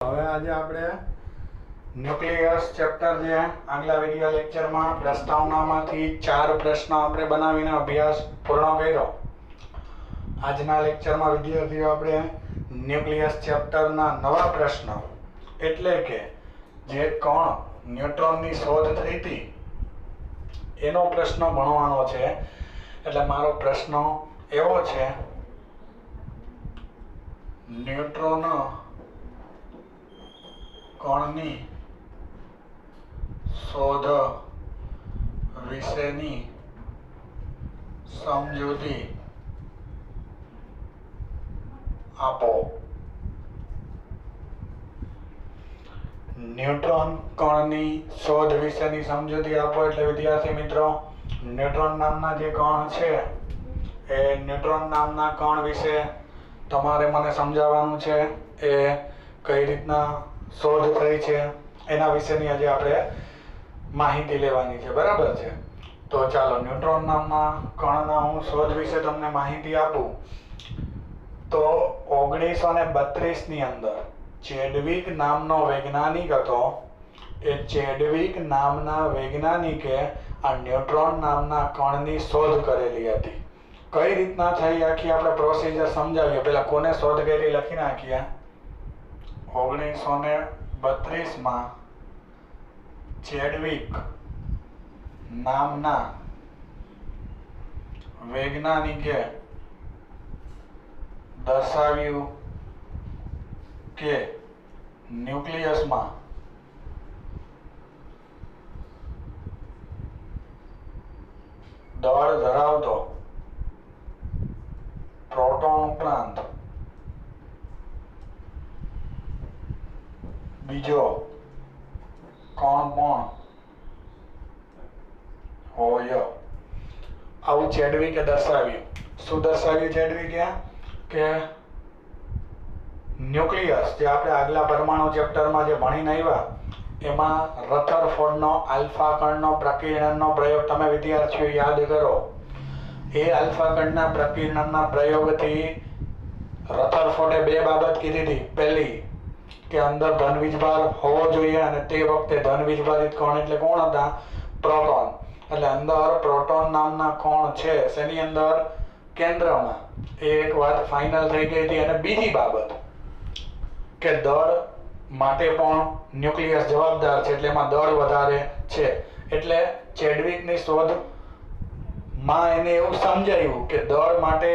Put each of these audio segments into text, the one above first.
હવે આજે આપણે ન્યુક્લિયસ ચેપ્ટર જે આગલા વિડિયો લેક્ચરમાં પ્રસ્તાવનામાંથી 4 પ્રશ્નો આપણે બનાવીને અભ્યાસ પૂર્ણ કર્યો. આજના લેક્ચરમાં વિદ્યાર્થીઓ આપણે ન્યુક્લિયસ ચેપ્ટરના નવા પ્રશ્નો એટલે કે જે કણ ન્યુટ્રોનની શોધ થઈ હતી એનો પ્રશ્ન ભણવાનો છે. એટલે મારો પ્રશ્ન એવો છે, ન્યુટ્રોન કણની શોધ વિશેની સમજૂતી આપો. ન્યુટ્રોન કણની શોધ વિશેની સમજૂતી આપો એટલે વિદ્યાર્થી મિત્રો, ન્યુટ્રોન નામના જે કણ છે એ ન્યુટ્રોન નામના કણ વિશે તમારે મને સમજાવવાનું છે. એ કઈ રીતના શોધ થઈ છે એના વિશેની આજે આપણે માહિતી લેવાની છે. બરાબર છે? તો ચાલો ન્યુટ્રોન નામના કણના હું શોધ વિશે તમને માહિતી આપું. તો 1932 ની અંદર ચેડવિક નામનો વૈજ્ઞાનિક હતો. એ ચેડવિક નામના વૈજ્ઞાનિકે આ ન્યુટ્રોન નામના કણની શોધ કરેલી હતી. કઈ રીતના થઈ આખી આપણે પ્રોસિજર સમજાવીએ. પહેલા કોને શોધ કરી લખી નાખીએ. 1932 માં ચેડવિક નામના વૈજ્ઞાનિકે દર્શાવ્યું કે ન્યુક્લિયસમાં દળ ધરાવતો પ્રોટોન ઉપરાંત બીજો કણ પણ હોય. આવું ચેડવિકે દર્શાવ્યું. શું દર્શાવ્યું ચેડવિકે? કે ન્યુક્લિયસ જે આપણે આગલા પરમાણુ ચેપ્ટરમાં જે ભણીને આવ્યા એમાં રથરફોર્ડનો આલ્ફા કણનો પ્રકીર્ણનનો પ્રયોગ તમે વિદ્યાર્થીઓ યાદ કરો. એ આલ્ફા કણના પ્રકીર્ણનના પ્રયોગથી રથરફોર્ડે 2 બાબત કીધી હતી. પહેલી કે અંદર ધન વીજભાર હોવો જોઈએ અને તે વખતે ધન વીજભારિત કણ એટલે કોણ હતા? પ્રોટોન. એટલે અંદર પ્રોટોન નામના કણ છે તેની અંદર કેન્દ્રમાં. એ એક વાત ફાઇનલ થઈ ગઈ હતી. અને બીજી બાબત કે દળ માટે પણ ન્યુક્લિયસ જવાબદાર છે એટલે એમાં દળ વધારે છે. એટલે ચેડવિકની શોધમાં એને એવું સમજાયું કે દળ માટે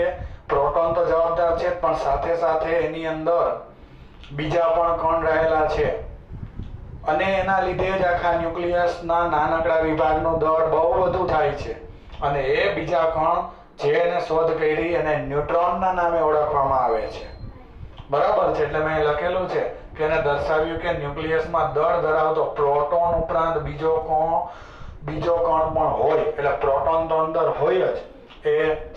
પ્રોટોન તો જવાબદાર છે પણ સાથે સાથે એની અંદર બીજા પણ કણ રહેલા છે અને એના લીધે જ આખા ન્યુક્લિયસના નાનકડા વિભાગનું દળ બહુ વધુ થાય છે. અને એ બીજા કણ જે એને શોધ કરી એને ન્યુટ્રોનના નામે ઓળખવામાં આવે છે. બરાબર છે? એટલે મેં લખેલું છે કે એને દર્શાવ્યું કે ન્યુક્લિયસમાં દળ ધરાવતો પ્રોટોન ઉપરાંત બીજો કણ પણ હોય. એટલે પ્રોટોન તો અંદર હોય જ, એ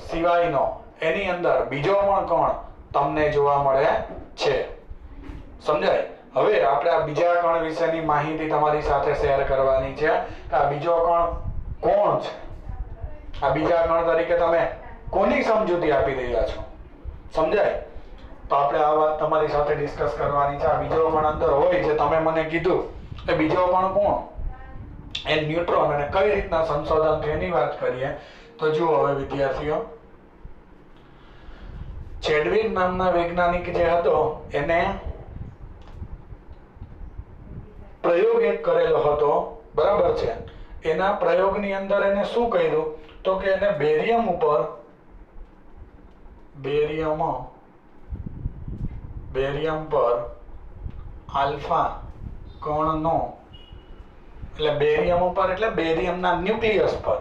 સિવાયનો એની અંદર બીજો પણ કણ તમને જોવા મળે છે. સમજાય? હવે આપણે આ બીજા કણ વિશેની માહિતી તમારી સાથે શેર કરવાની છે. આ બીજો કણ કોણ છે? આ બીજા કણ તરીકે તમે કોની સમજૂતી આપી રહ્યા છો? સમજાય? તો આપણે આ વાત તમારી સાથે ડિસ્કસ કરવાની છે. આ બીજો કણ અંદર હોય જે તમે મને કીધું એ બીજો કણ કોણ? એ ન્યુટ્રોન. અને કઈ રીતના સંશોધન એની વાત કરીએ તો જુઓ હવે વિદ્યાર્થીઓ, ચેડવિક નામના વૈજ્ઞાનિક જે હતો એને પ્રયોગ એક કરેલો હતો. બરાબર છે? એના પ્રયોગની અંદર એને શું કર્યું તો કે એને બેરિયમ પર આલ્ફા કણનો એટલે બેરિયમ ઉપર એટલે બેરિયમના ન્યુક્લિયસ પર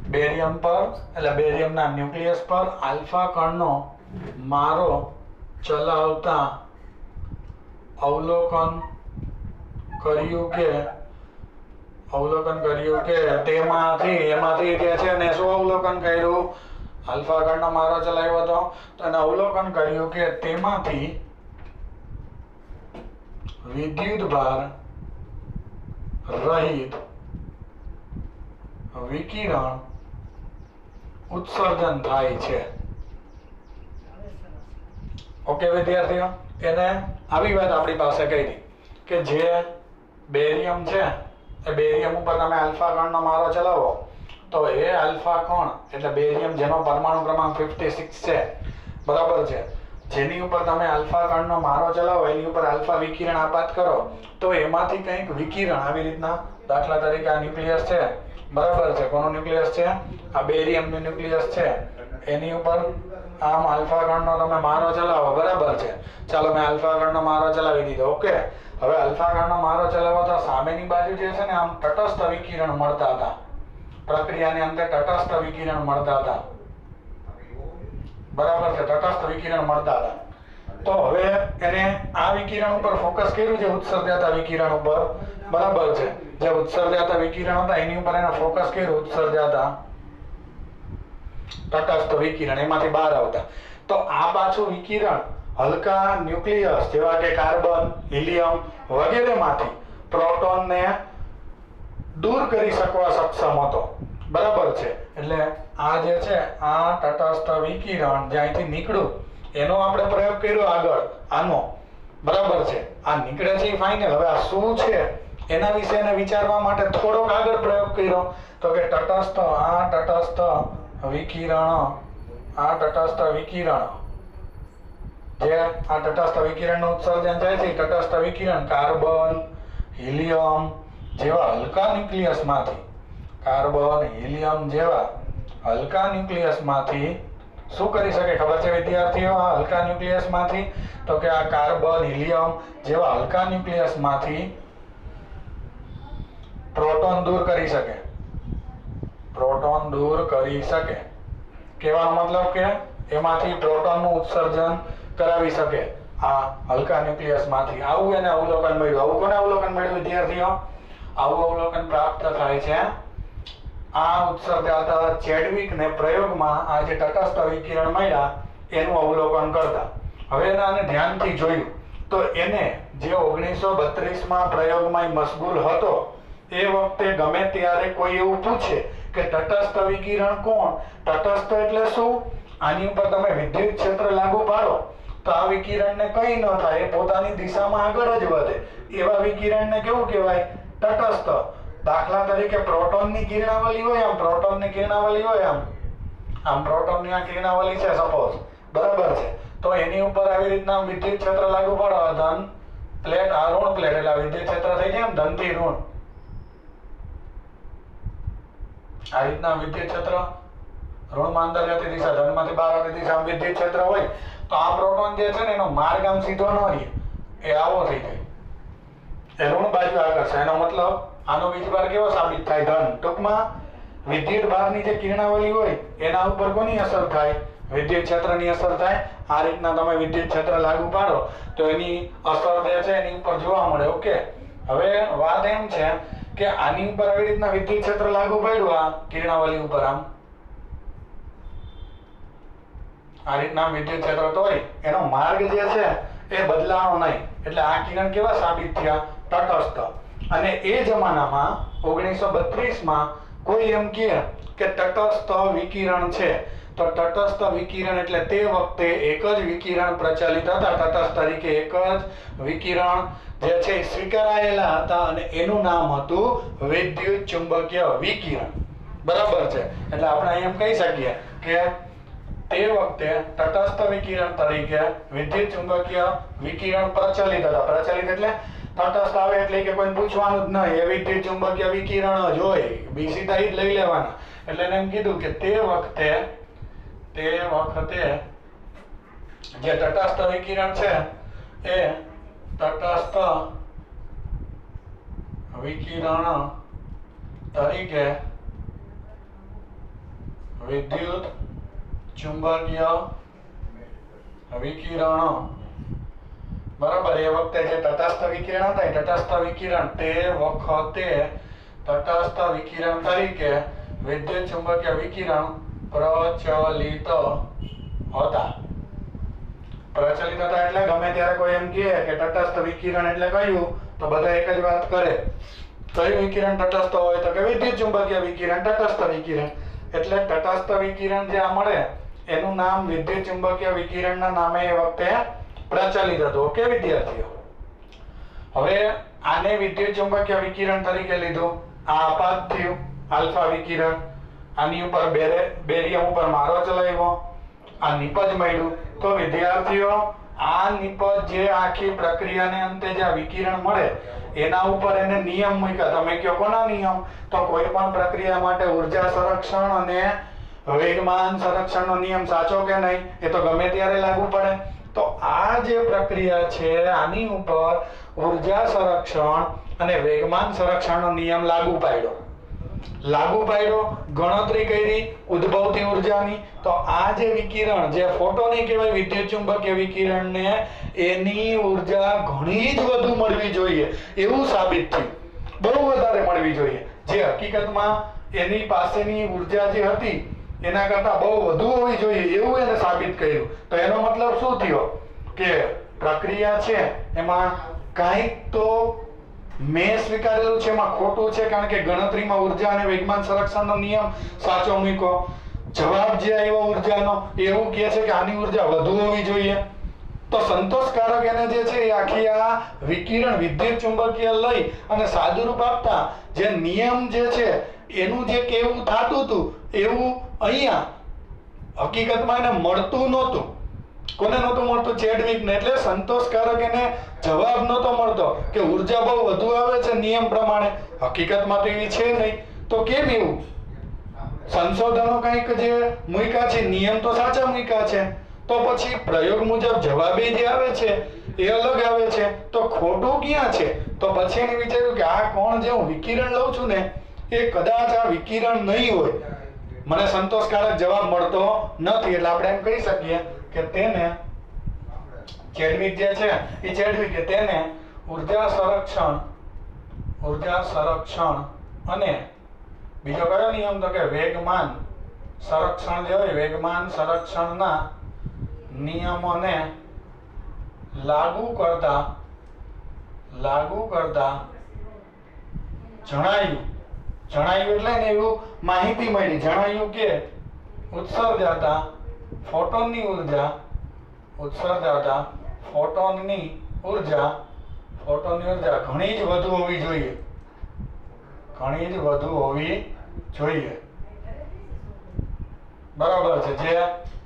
બેરિયમના ન્યુક્લિયસ પર આલ્ફા કણનો મારો ચલાવતા અવલોકન કર્યું કે એમાંથી જે છે ને શું અવલોકન કર્યું? આલ્ફા કણનો મારો ચલાવ્યો હતો તો એને અવલોકન કર્યું કે તેમાંથી વિદ્યુત ભાર રહિત વિકિરણ ઉત્સર્જન થાય છે. ઓકે વિદ્યાર્થીઓ, એને આવી વાત આપણી પાસે કરી. કે જે બેરિયમ છે એ બેરિયમ ઉપર તમે આલ્ફા કણનો મારો ચલાવો તો એ આલ્ફા કણ એટલે બેરિયમ જેનો પરમાણુ ક્રમાંક 56 છે, બરાબર છે, જેની ઉપર તમે આલ્ફા કણનો મારો ચલાવો એની ઉપર આલ્ફા વિકિરણ આપાત કરો તો એમાંથી કંઈક વિકિરણ આવી રીતના, દાખલા તરીકે આ ન્યુક્લિયસ છે, બરાબર છે, કોનો ન્યુક્લિયસ છે, આ બેરિયમનું ન્યુક્લિયસ છે, એની ઉપર આમ આલ્ફા કણનો તમે મારો ચલાવો, બરાબર છે, ચાલો મેં આલ્ફા કણનો મારો ચલાવી દીધો, ઓકે। હવે આલ્ફા કણનો મારો ચલાવો તો સામેની બાજુ જે છે ને આમ તટસ્થ વિકિરણ મળતા હતા, પ્રક્રિયાની અંતે તટસ્થ વિકિરણ મળતા હતા, બરાબર છે, તટસ્થ વિકિરણ મળતા હતા। તો હવે એને આ વિકિરણ ઉપર ફોકસ કર્યું છે, ઉત્સર્જાતા વિકિરણ ઉપર, બરાબર છે, જે ઉત્સર્જાતા વિકિરણ હતા એની ઉપર એને ફોકસ કર્યું, ઉત્સર્જાતા તટસ્થ વિકિરણ એમાંથી બહાર આવતા। તો આ પાછું વિકિરણ હલકા ન્યુક્લિયસ જેવા કે કાર્બન, હિલિયમ વગેરેમાંથી પ્રોટોનને દૂર કરી શકવા સક્ષમ હતો, બરાબર છે। એટલે આ જે છે આ તટસ્થ વિકિરણ જ્યાંથી નીકળ્યું એનો આપણે પ્રયોગ કર્યો આગળ, આનો, બરાબર છે, આ નીકળે છે ફાઇનલ। હવે આ શું છે એના વિશે એને વિચારવા માટે થોડોક આગળ પ્રયોગ કર્યો તો કે તટસ્થ વિકિરણ જે આ તટસ્થ વિકિરણનું ઉત્સર્જન થાય છે, તટસ્થ વિકિરણ કાર્બન, હિલિયમ જેવા હલકા ન્યુક્લિયસમાંથી, કાર્બન, હિલિયમ જેવા હલકા ન્યુક્લિયસમાંથી શું કરી શકે ખબર છે વિદ્યાર્થીઓ? આ હલકા ન્યુક્લિયસમાંથી તો કે આ કાર્બન, હિલિયમ જેવા હલકા ન્યુક્લિયસમાંથી પ્રોટોન દૂર કરી શકે, પ્રોટોન દૂર કરી શકે। કહેવાનો મતલબ કે એમાંથી પ્રોટોનનું ઉત્સર્જન કરાવી શકે આ હલકા ન્યુક્લિયસમાંથી। આવું એને અવલોકન મળ્યું। આવું કોને અવલોકન મળ્યું વિદ્યાર્થીઓ? આવું અવલોકન પ્રાપ્ત થાય છે આ ઉત્સર્જાતા ચેડવિકને પ્રયોગમાં આ જે તટસ્થ વિકિરણ મળ્યા એનું અવલોકન કરતા। હવે એને ધ્યાનથી જોયું તો એને જે 1932માં પ્રયોગમાં મશગુલ હતો એ વખતે ગમે ત્યારે કોઈ એવું પૂછે કે તટસ્થ વિકિરણ કોણ? તટસ્થ એટલે શું? આની ઉપર તમે વિદ્યુત ક્ષેત્ર લાગુ પાડો તો આ વિકિરણને કંઈ ન થાય, એ પોતાની દિશામાં આગળ જ વધે, એવા વિકિરણને કેવું કહેવાય? તટસ્થ। દાખલા તરીકે પ્રોટોનની કિરણાવલી હોય, આમ પ્રોટોનની કિરણાવલી હોય, આમ પ્રોટોનની આ કિરણાવલી છે સપોઝ, બરાબર છે, તો એની ઉપર આવી રીતના વિદ્યુત ક્ષેત્ર લાગુ પાડો, ધન પ્લેટ, આ ઋણ પ્લેટ, એટલે વિદ્યુત ક્ષેત્ર થઈ જાય ધન થી ઋણ, આ રીતના વિદ્યુત ક્ષેત્ર ઋણમાં અંદર જતી દિશા, ધનમાંથી બહાર આવતી દિશા વિદ્યુત ક્ષેત્ર હોય તો આ પ્રોટોન જે છે ને એનો માર્ગ આમ સીધો ન રહે, એ આવો થઈ જાય, એ ઋણ બાજુ આકર્ષે। એનો મતલબ આનો વીજભાર કેવો સાબિત થાય? ધન। ટૂંકમાં વિદ્યુત ભારની જે કિરણાવલી હોય એના ઉપર કોની અસર થાય? વિદ્યુત ક્ષેત્રની અસર થાય। આ રીતના તમે વિદ્યુત ક્ષેત્ર લાગુ પાડો તો એની અસર જે છે એની ઉપર જોવા મળે, ઓકે। હવે વાત એમ છે કે આની ઉપર આવી રીતના વિદ્યુત ક્ષેત્ર લાગુ પાડ્યું આ કિરણાવલી ઉપર, આ રીતના વિદ્યુત ક્ષેત્ર તો હોય એનો માર્ગ જે છે એ બદલાનો નહીં, એટલે આ કિરણ કેવા સાબિત થયા? તટસ્થ। અને એ જમાનામાં 1932માં કોઈ એમ કહે કે તટસ્થ વિકિરણ છે તો તટસ્થ વિકિરણ એટલે તે વખતે એક જ વિકિરણ પ્રચલિત હતા, તટસ્થ તરીકે એક જ વિકિરણ જે છે સ્વીકારાયેલા હતા અને એનું નામ હતું વિદ્યુત ચુંબકીય વિકિરણ, બરાબર છે। એટલે આપણે એમ કહી શકીએ કે તે વખતે તટસ્થ વિકિરણ તરીકે વિદ્યુત ચુંબકીય વિકિરણ પ્રચલિત હતા। પ્રચલિત એટલે તટસ્થ આવે એટલે કે કોઈ પૂછવાનું જ નહીં, એ વિદ્યુત ચુંબકીય વિકિરણ જ હોય, બી સીધા જ લઈ લેવાના। એટલે એને એમ કીધું કે તે વખતે જે તટસ્થ વિકિરણ છે એ તટસ્થ વિકિરણ તરીકે વિદ્યુત ચુંબકીય વિકિરણ, બરાબર, એ વખતે જે તટસ્થ વિકિરણ હતા એ તટસ્થ વિકિરણ તે વખતે તટસ્થ વિકિરણ તરીકે વિદ્યુત ચુંબકીય વિકિરણ પ્રચલિત હતા। પ્રચલિત હતા એટલે ગમે ત્યારે કોઈ એમ કહે કે તટસ્થ વિકિરણ એટલે કયું, તો બધા એક જ વાત કરે, કયું વિકિરણ તટસ્થ હોય તો કે વિદ્યુત ચુંબકીય વિકિરણ, તટસ્થ વિકિરણ। એટલે તટસ્થ વિકિરણ જે મળે એનું નામ વિદ્યુત ચુંબકીય વિકિરણના નામે એ વખતે પ્રચલિત હતું, ઓકે વિદ્યાર્થીઓ। હવે આને વિદ્યુત ચુંબકીય વિકિરણ તરીકે લીધું, આ આપાત થયું આલ્ફા વિકિરણ, આની ઉપર બેરિયમ ઉપર મારો ચલાવ્યો, આ નિપજ મળ્યું. તો વિદ્યાર્થીઓ આ નિપજ જે આખી પ્રક્રિયાને અંતે જે વિકિરણ મળે એના ઉપર એને નિયમ મૂક્યા. તમે કહો કોના નિયમ? તો કોઈ પણ પ્રક્રિયા માટે ઊર્જા સંરક્ષણ અને વેગમાન સંરક્ષણનો નિયમ સાચો કે નહીં એ તો ગમે ત્યારે લાગુ પડે. તો આ જે પ્રક્રિયા છે આની ઉપર ઊર્જા સંરક્ષણ અને વેગમાન સંરક્ષણનો નિયમ લાગુ પાડ્યો, ગણતરી કરી ઉદ્ભવતી ઊર્જાની. તો આ જે વિકિરણ જે ફોટોની કહેવાય વિદ્યુત ચુંબકીય વિકિરણને એની ઊર્જા ઘણી જ વધુ મળવી જોઈએ એવું સાબિત થયું, બહુ વધારે મળવી જોઈએ. જે હકીકતમાં એની પાસેની ઊર્જા જે હતી એના કરતા બહુ વધુ હોવી જોઈએ એવું એને સાબિત કર્યું. તો એનો મતલબ શું થયો કે પ્રક્રિયા છે એમાં કાંઈક તો મેં સ્વીકારેલું છે એમાં ખોટું છે, કારણ કે ગણતરીમાં ઊર્જા અને વેગમાન સંરક્ષણનો નિયમ સાચો મૂક્યો. જવાબ જે આવ્યો ઊર્જાનો એવું કહે છે કે આની ઊર્જા વધુ હોવી જોઈએ. તો સંતોષકારક એને જે છે એ આખી આ વિકિરણ વિદ્યુત ચુંબકીય લઈ અને સાદુરૂપ આપતા જે નિયમ જે છે એનું જે કેવું થતું હતું એવું અહીંયા હકીકતમાં એને મળતું નહોતું. કોને નહોતું મળતું? ચેડવિકને. એટલે સંતોષકારક એને જવાબ નહોતો મળતો કે ઊર્જા બહુ વધુ આવે છે નિયમ પ્રમાણે. હકીકતમાં તો એવી છે નહીં. તો કેમ એવું? સંશોધનો કંઈક જે મૂક્યા છે નિયમ તો સાચા મૂક્યા છે, તો પછી પ્રયોગ મુજબ જવાબે જે આવે છે એ અલગ આવે છે. તો ખોટું ક્યાં છે? તો પછી એને વિચાર્યું કે આ કોણ જે હું વિકિરણ લઉં છું ને એ કદાચ આ વિકિરણ નહીં હોય, મને સંતોષકારક જવાબ મળતો નથી. એટલે આપણે એમ કહી શકીએ કે તેને ચેડવિક જે છે એ ચેડવિકે તેને ઊર્જા સંરક્ષણ અને બીજો કયો નિયમ? તો કે વેગમાન સંરક્ષણ જે હોય વેગમાન સંરક્ષણના નિયમોને લાગુ કરતા જણાયું એટલે ને એવું માહિતી મળી. જણાયું કે ઉત્સર્જાતા ફોટોનની ઊર્જા ઘણી જ વધુ હોવી જોઈએ. બરાબર છે. જે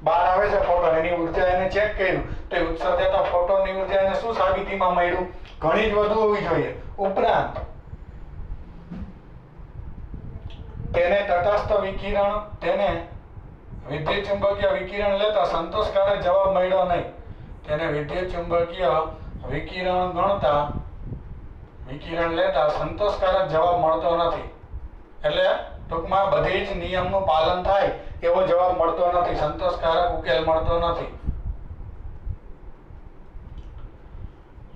બહાર આવે છે ફોટોન એની ઊર્જા એને ચેક કર્યું તો ઉત્સર્જાતા ફોટોનની ઊર્જા એને શું સાબિતીમાં મળ્યું? ઘણી જ વધુ હોવી જોઈએ. ઉપરાંત તેને તટસ્થ વિકિરણ તેને વિદ્યુત ચુંબકીય વિકિરણ લેતા સંતોષકારક જવાબ મળ્યો નહીં. તેને વિદ્યુત ચુંબકીય વિકિરણ લેતા સંતોષકારક જવાબ મળતો નથી. એટલે ટૂંકમાં બધી જ નિયમનું પાલન થાય એવો જવાબ મળતો નથી, સંતોષકારક ઉકેલ મળતો નથી.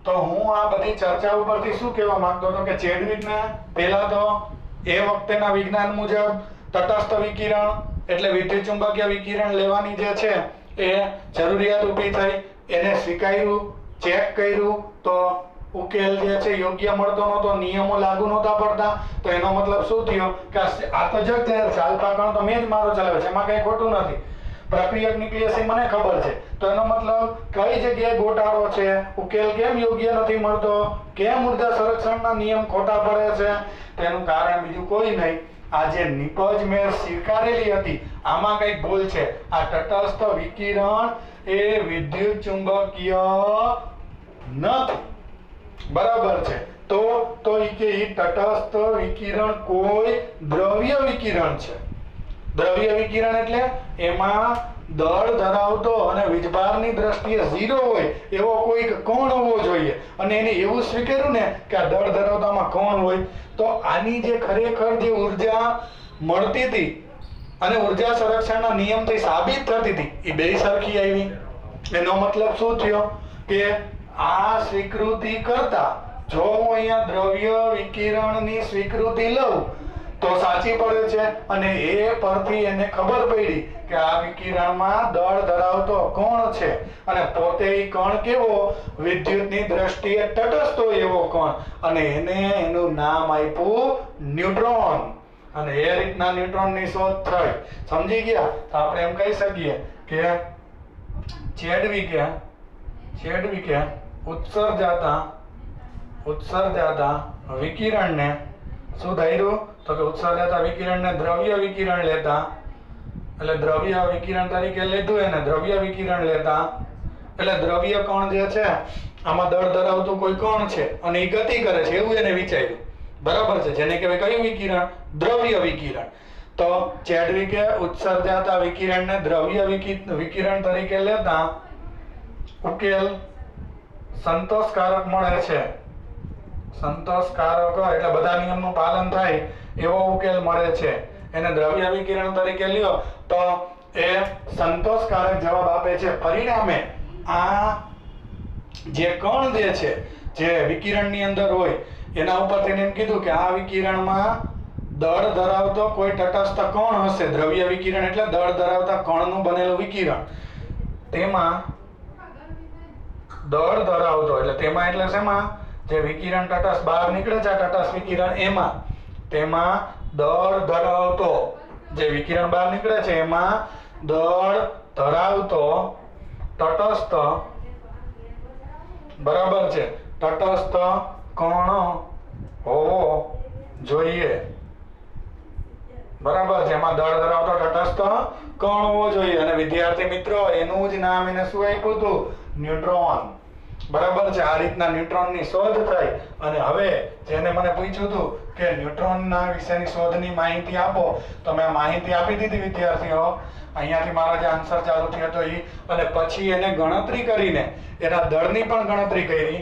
તો હું આ બધી ચર્ચા ઉપરથી શું કહેવા માંગતો હતો કે ચેડવિકને પહેલા તો એ વખતેના વિજ્ઞાન મુજબ તટસ્થ વિકિરણ એટલે વિદ્યુત ચુંબકીય વિકિરણ લેવાની જે છે એ જરૂરિયાત ઊભી થઈ. એને સ્વીકાર્યું, ચેક કર્યું તો ઉકેલ જે છે યોગ્ય મળતો નહોતો, નિયમો લાગુ નહોતા પડતા. તો એનો મતલબ શું થયો કે આ તો જગ જાહેર છે, આલ્ફા કણ તો મેં જ મારો ચલાવ્યો છે, એમાં કંઈ ખોટું નથી. પ્રક્રિયક નીકળે છે મને ખબર છે. તો એનો મતલબ કઈ જગ્યાએ ગોટાળો છે, ઉકેલ કેમ યોગ્ય નથી મળતો, કેમ ઊર્જા સંરક્ષણના નિયમ ખોટા પડે છે? તેનું કારણ બીજું કોઈ નહીં, આ જે નિપજ મેં સ્વીકારેલી હતી આમાં કંઈક ભૂલ છે. આ તટસ્થ વિકિરણ એ વિદ્યુત ચુંબકીય નથી. બરાબર છે. તો ઈ કે તટસ્થ વિકિરણ કોઈ દ્રવ્ય વિકિરણ છે. દ્રવ્ય વિકિરણ એટલે એમાં દળ ધરાવતો અને વીજભારની દ્રષ્ટિએ 0 હોય એવો કોઈક કોણ હોવો જોઈએ. અને એને એવું સ્વીકાર્યું ને કે આ દળ ધરાવતામાં કોણ હોય. તો આની જે ખરેખર જે ઊર્જા મળતી હતી અને ઊર્જા સંરક્ષણના નિયમથી સાબિત થતી હતી એ બે સરખી આવી. એનો મતલબ શું થયો કે આ સ્વીકૃતિ કરતા જો હું અહીંયા દ્રવ્ય વિકિરણની સ્વીકૃતિ લઉં તો સાચી પડે છે. અને એ પરથી એને ખબર પડી કે આ વિકિરણમાં દળ ધરાવતો કણ છે અને પોતે એ કણ કેવો? વિદ્યુતની દ્રષ્ટિએ તટસ્થ હોય એવો કણ. અને એને એનું નામ આપ્યું ન્યુટ્રોન. અને એ રીતના ન્યુટ્રોનની શોધ થઈ. સમજી ગયા? તો આપણે એમ કહી શકીએ કે ચેડવિકે ઉત્સર્જાતા ઉત્સર્જાતા વિકિરણને શું ધાર્યું તો કે ઉત્સર્જાતા વિકિરણને દ્રવ્ય વિકિરણ લેતા, એટલે દ્રવ્ય વિકિરણ તરીકે લીધું એને દ્રવ્ય વિકિરણ લેતા, એટલે દ્રવ્ય કણ જે છે આમાં દળ ધરાવતું કોઈ કણ છે અને એ ગતિ કરે છે એવું એને વિચાર્યું, બરાબર છે, જેને કહેવાય કયું વિકિરણ? દ્રવ્ય વિકિરણ. તો ચેડવિકે ઉત્સર્જાતા વિકિરણને દ્રવ્ય વિકિરણ તરીકે લેતા ઉકેલ સંતોષકારક મળે છે. સંતોષકારક એટલે બધા નિયમનું પાલન થાય એવો ઉકેલ મળે છે. એને દ્રવ્ય વિકિરણ તરીકે લ્યો તો એ સંતોષકારક જવાબ આપે છે. પરિણામે આ જે કણ જે છે જે વિકિરણની અંદર હોય એના ઉપરથી એમ કીધું કે આ વિકિરણમાં દળ ધરાવતો કોઈ તટસ્થ કણ હશે. દ્રવ્ય વિકિરણ એટલે દળ ધરાવતા કણનું બનેલું વિકિરણ. તેમાં દળ ધરાવતો એટલે તેમાં એટલે શેમાં? જે વિકિરણ તટસ્થ બહાર નીકળે છે તટસ્થ વિકિરણ એમાં, તેમાં દળ ધરાવતો જે વિકિરણ બહાર નીકળે છે એમાં દળ ધરાવતો તટસ્થ, બરાબર છે, તટસ્થ કણ હોવો જોઈએ, બરાબર છે. એમાં દળ ધરાવતો તટસ્થ કણ હોવો જોઈએ. અને વિદ્યાર્થી મિત્રો એનું જ નામ એને શું આપ્યું હતું? ન્યુટ્રોન. બરાબર છે. આ રીતના ન્યુટ્રોનની શોધ થઈ. અને હવે જેને મને પૂછ્યું હતું કે ન્યુટ્રોનના વિશેની શોધની માહિતી આપો તો મેં માહિતી આપી દીધી વિદ્યાર્થીઓ. અહીંયાથી મારો જે આન્સર ચાલુ થયો હતો એ, અને પછી એને ગણતરી કરીને એના દળની પણ ગણતરી કરી.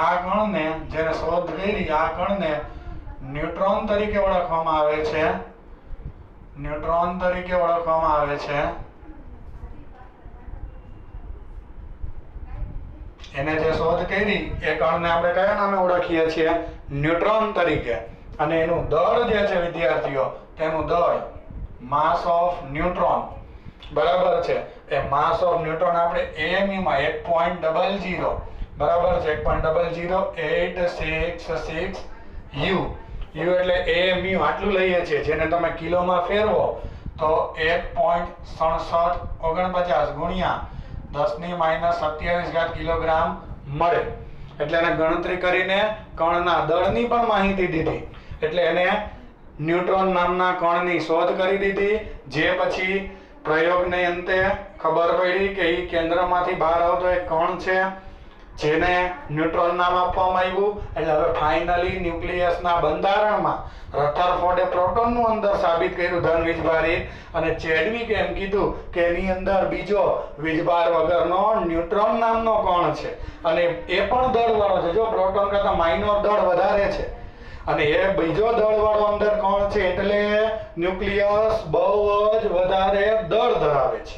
આ કણને જેને શોધ કરી આ કણને ન્યુટ્રોન તરીકે ઓળખવામાં આવે છે. ન્યુટ્રોન તરીકે ઓળખવામાં આવે છે. એને જે શોધ કરી એ કણને આપણે કયા નામે ઓળખીએ છીએ? ન્યુટ્રોન તરીકે. અને એનું દળ જે છે વિદ્યાર્થીઓ, તેનું દળ માસ ઓફ ન્યુટ્રોન, બરાબર છે, એ માસ ઓફ ન્યુટ્રોન આપણે AMU માં 1.00, બરાબર છે, 1.00866 U. U એટલે AMU આટલું લઈએ છીએ, જેને તમે કિલોમાં ફેરવો તો 1.6749 ગુણ્યા 10⁻27 કિલોગ્રામ મળે. એટલે એને ગણતરી કરીને કણના દળની પણ માહિતી દીધી. એટલે એને ન્યુટ્રોન નામના કણની શોધ કરી દીધી. જે પછી પ્રયોગને અંતે ખબર પડી કે એ કેન્દ્રમાંથી બહાર આવતો એક કણ છે જેને ન્યુટ્રોન નામ આપવામાં આવ્યું. એટલે હવે ફાઇનલી ન્યુક્લિયસના બંધારણમાં રથરફોર્ડે પ્રોટોનનું અંદર સાબિત કર્યું ધન વીજભારિત, અને ચેડવિકે એમ કીધું કે એની અંદર બીજો વીજભાર વગરનો ન્યુટ્રોન નામનો કણ છે અને એ પણ દળવાળો છે. જો પ્રોટોન કરતા માઇનોર દળ વધારે છે અને એ બીજો દળવાળો અંદર કણ છે, એટલે ન્યુક્લિયસ બહુ જ વધારે દળ ધરાવે છે,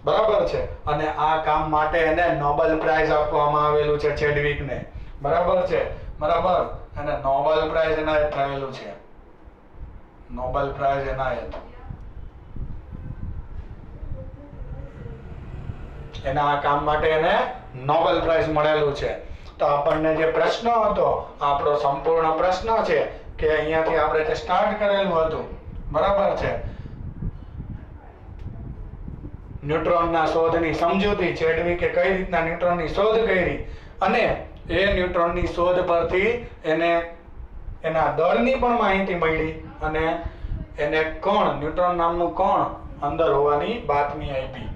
બરાબર છે. અને આ કામ માટે એને નોબેલ પ્રાઇઝ આપવામાં આવેલું છે ચેડવિકને, બરાબર છે, બરાબર. અને નોબેલ પ્રાઇઝ એનાયત થયેલું છે, નોબેલ પ્રાઇઝ એનાયત. એના આ કામ માટે એને નોબેલ પ્રાઇઝ મળેલું છે. તો આપણને જે પ્રશ્ન હતો, આપણો સંપૂર્ણ પ્રશ્ન છે કે અહીંયાથી આપણે જે સ્ટાર્ટ કરેલું હતું, બરાબર છે, ન્યુટ્રોનના શોધની સમજૂતી, ચેડવિકે કઈ રીતના ન્યુટ્રોનની શોધ કરી અને એ ન્યુટ્રોનની શોધ પરથી એને એના દળની પણ માહિતી મળી અને એને કણ, ન્યુટ્રોન નામનું કણ અંદર હોવાની બાતમી આપી.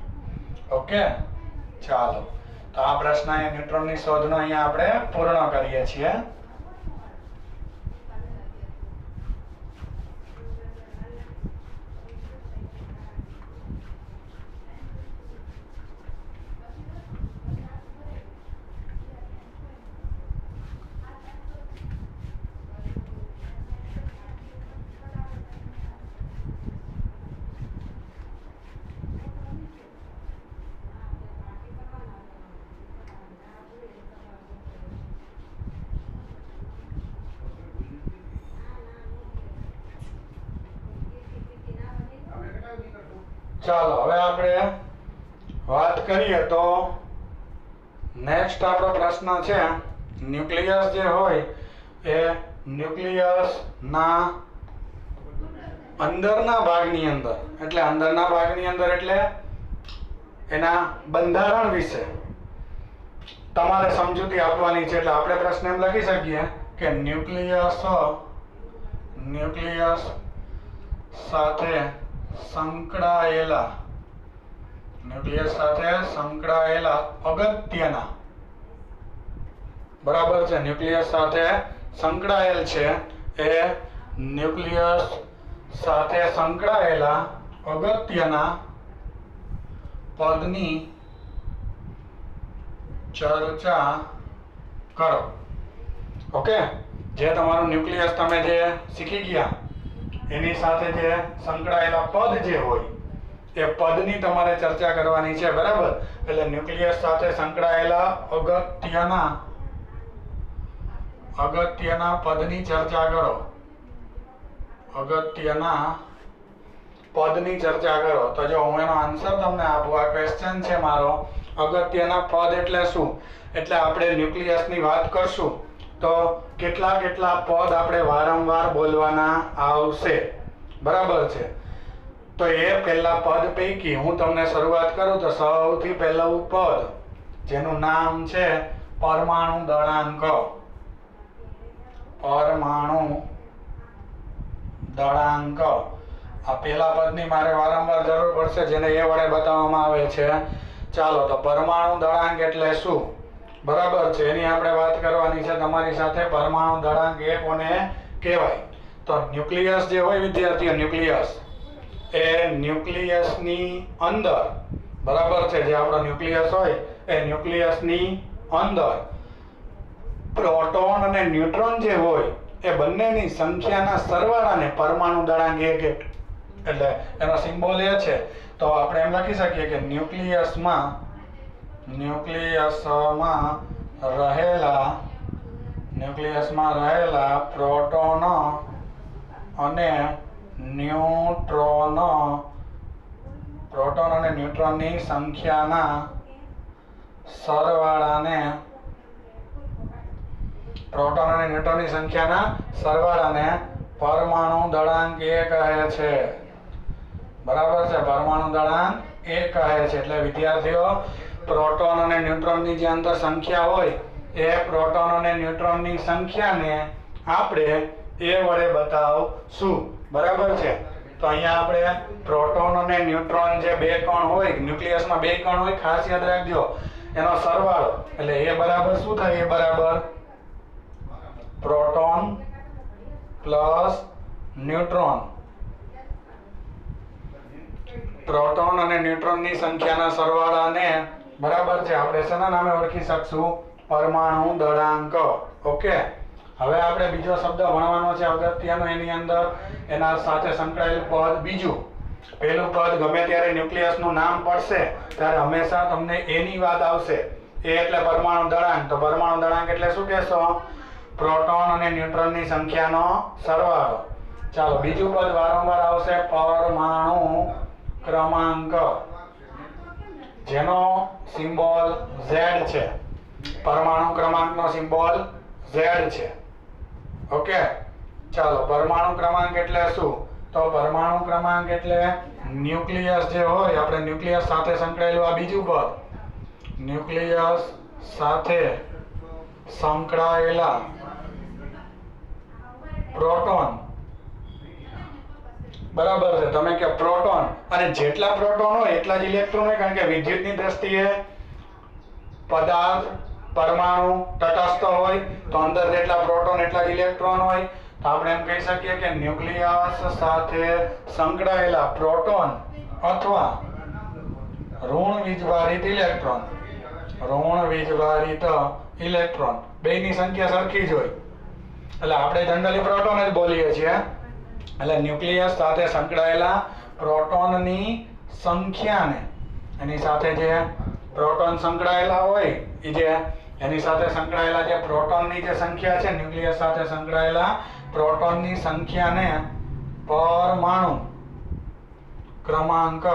ઓકે, ચાલો. તો આ પ્રશ્ન અહીંયા ન્યુટ્રોનની શોધનો અહીંયા આપણે પૂર્ણ કરીએ છીએ. ચાલો હવે આપણે વાત કરીએ તો નેક્સ્ટ આપણો પ્રશ્ન છે, ન્યુક્લિયસ જે હોય એ ન્યુક્લિયસના અંદરના ભાગની અંદર, એટલે અંદરના ભાગની અંદર એટલે એના બંધારણ વિશે. તમારે સમજૂતી આપવાની છે એટલે આપણે પ્રશ્ન એમ લખી શકીએ કે ન્યુક્લિયસ સાથે સંકળાયેલા અગત્યના, બરાબર છે, ન્યુક્લિયસ સાથે સંકળાયેલ છે એ ન્યુક્લિયસ સાથે સંકળાયેલા અગત્યના પદની ચર્ચા કરો. ઓકે, જે તમારું ન્યુક્લિયસ તમે જે શીખી ગયા એની સાથે જે સંકળાયેલા પદ જે હોય એ પદની તમારે ચર્ચા કરવાની છે, બરાબર. એટલે ન્યુક્લિયસ સાથે સંકળાયેલા અગત્યના પદની ચર્ચા કરો. અગત્યના પદની ચર્ચા કરો. તો જો હું એનો આન્સર તમને આપું, આ ક્વેશ્ચન છે મારો. અગત્યના પદ એટલે શું? એટલે આપણે ન્યુક્લિયસની વાત કરશું તો કેટલા પદ આપણે વારંવાર બોલવાના આવશે, બરાબર છે. તો એ પહેલા પદ પૈકી હું તમને શરૂઆત કરું તો સૌથી પહેલું પદ જેનું નામ છે પરમાણુ દળાંક. પરમાણુ દળાંક, આ પહેલા પદની મારે વારંવાર જરૂર પડશે જેને એ વડે બતાવવામાં આવે છે. ચાલો, તો પરમાણુ દળાંક એટલે શું, બરાબર છે, એની આપણે વાત કરવાની છે તમારી સાથે. પરમાણુ દળાંક એ કોને કહેવાય? તો ન્યુક્લિયસ જે હોય વિદ્યાર્થીઓ, ન્યુક્લિયસની અંદર, બરાબર છે, જે આપણો ન્યુક્લિયસ હોય એ ન્યુક્લિયસની અંદર પ્રોટોન અને ન્યુટ્રોન જે હોય એ બંનેની સંખ્યાના સરવાળાને પરમાણુ દળાંક એટલે એનો સિમ્બોલ એ છે. તો આપણે એમ લખી શકીએ કે ન્યુક્લિયસમાં રહેલા પ્રોટોન અને ન્યુટ્રોનની સંખ્યાના સરવાળાને પરમાણુ દળાંક એ કહે છે, બરાબર છે. પરમાણુ દળાંક એ કહે છે. એટલે વિદ્યાર્થીઓ, પ્રોટોન અને ન્યુટ્રોનની જે અંદર સંખ્યા હોય એ પ્રોટોન અને ન્યુટ્રોનની સંખ્યાને આપણે એ વડે બતાવશું, બરાબર છે. તો અહીંયા આપણે પ્રોટોન અને ન્યુટ્રોન જે બે કણ હોય, ન્યુક્લિયસમાં બે કણ હોય, ખાસ યાદ રાખજો, એનો સરવાળો એટલે એ બરાબર શું થાય? એ બરાબર પ્રોટોન પ્લસ ન્યુટ્રોન. પ્રોટોન અને ન્યુટ્રોનની સંખ્યાના સરવાળાને, બરાબર છે, આપણે શેના નામે ઓળખી શકશું? પરમાણુ દળાંક. ઓકે, હવે આપણે બીજો શબ્દ ભણવાનો છે અગત્યનો એની અંદર, એના સાથે સંકળાયેલ પદ બીજું. પહેલું પદ ગમે ત્યારે ન્યુક્લિયસનું નામ પડશે ત્યારે હંમેશા તમને એની વાત આવશે. એ એટલે પરમાણુ દળાંક. તો પરમાણુ દળાંક એટલે શું કહેશો? પ્રોટોન અને ન્યુટ્રોનની સંખ્યાનો સરવાળો. ચાલો, બીજું પદ વારંવાર આવશે પરમાણુ ક્રમાંક, જેનો સિમ્બોલ Z છે. પરમાણુ ક્રમાંકનો સિમ્બોલ Z છે. ઓકે, ચાલો, પરમાણુ ક્રમાંક એટલે શું? તો પરમાણુ ક્રમાંક એટલે ન્યુક્લિયસ જે હોય, આપણે ન્યુક્લિયસ સાથે સંકળાયેલું આ બીજું પદ, ન્યુક્લિયસ સાથે સંકળાયેલા પ્રોટોન, બરાબર છે. તમે કે પ્રોટોન, અને જેટલા પ્રોટોન હોય એટલા જ ઇલેક્ટ્રોન હોય, કારણ કે વિદ્યુતની દ્રષ્ટિએ પદાર્થ પરમાણુ તટસ્થ હોય તો અંદર જેટલા પ્રોટોન એટલા જ ઇલેક્ટ્રોન હોય. તો આપણે એમ કહી શકીએ કે ન્યુક્લિયસ સાથે સંકળાયેલા પ્રોટોન અથવા ઋણ વીજભારિત ઇલેક્ટ્રોન બેની સંખ્યા સરખી જ હોય. એટલે આપણે જનરલી પ્રોટોન જ બોલીએ છીએ. એટલે ન્યુક્લિયસ સાથે સંકળાયેલા પ્રોટોનની સંખ્યાને, એની સાથે જે પ્રોટોન સંકળાયેલા હોય એ જે એની સાથે સંકળાયેલા જે પ્રોટોનની જે સંખ્યા છે, ન્યુક્લિયસ સાથે સંકળાયેલા પ્રોટોનની સંખ્યાને પરમાણુ ક્રમાંક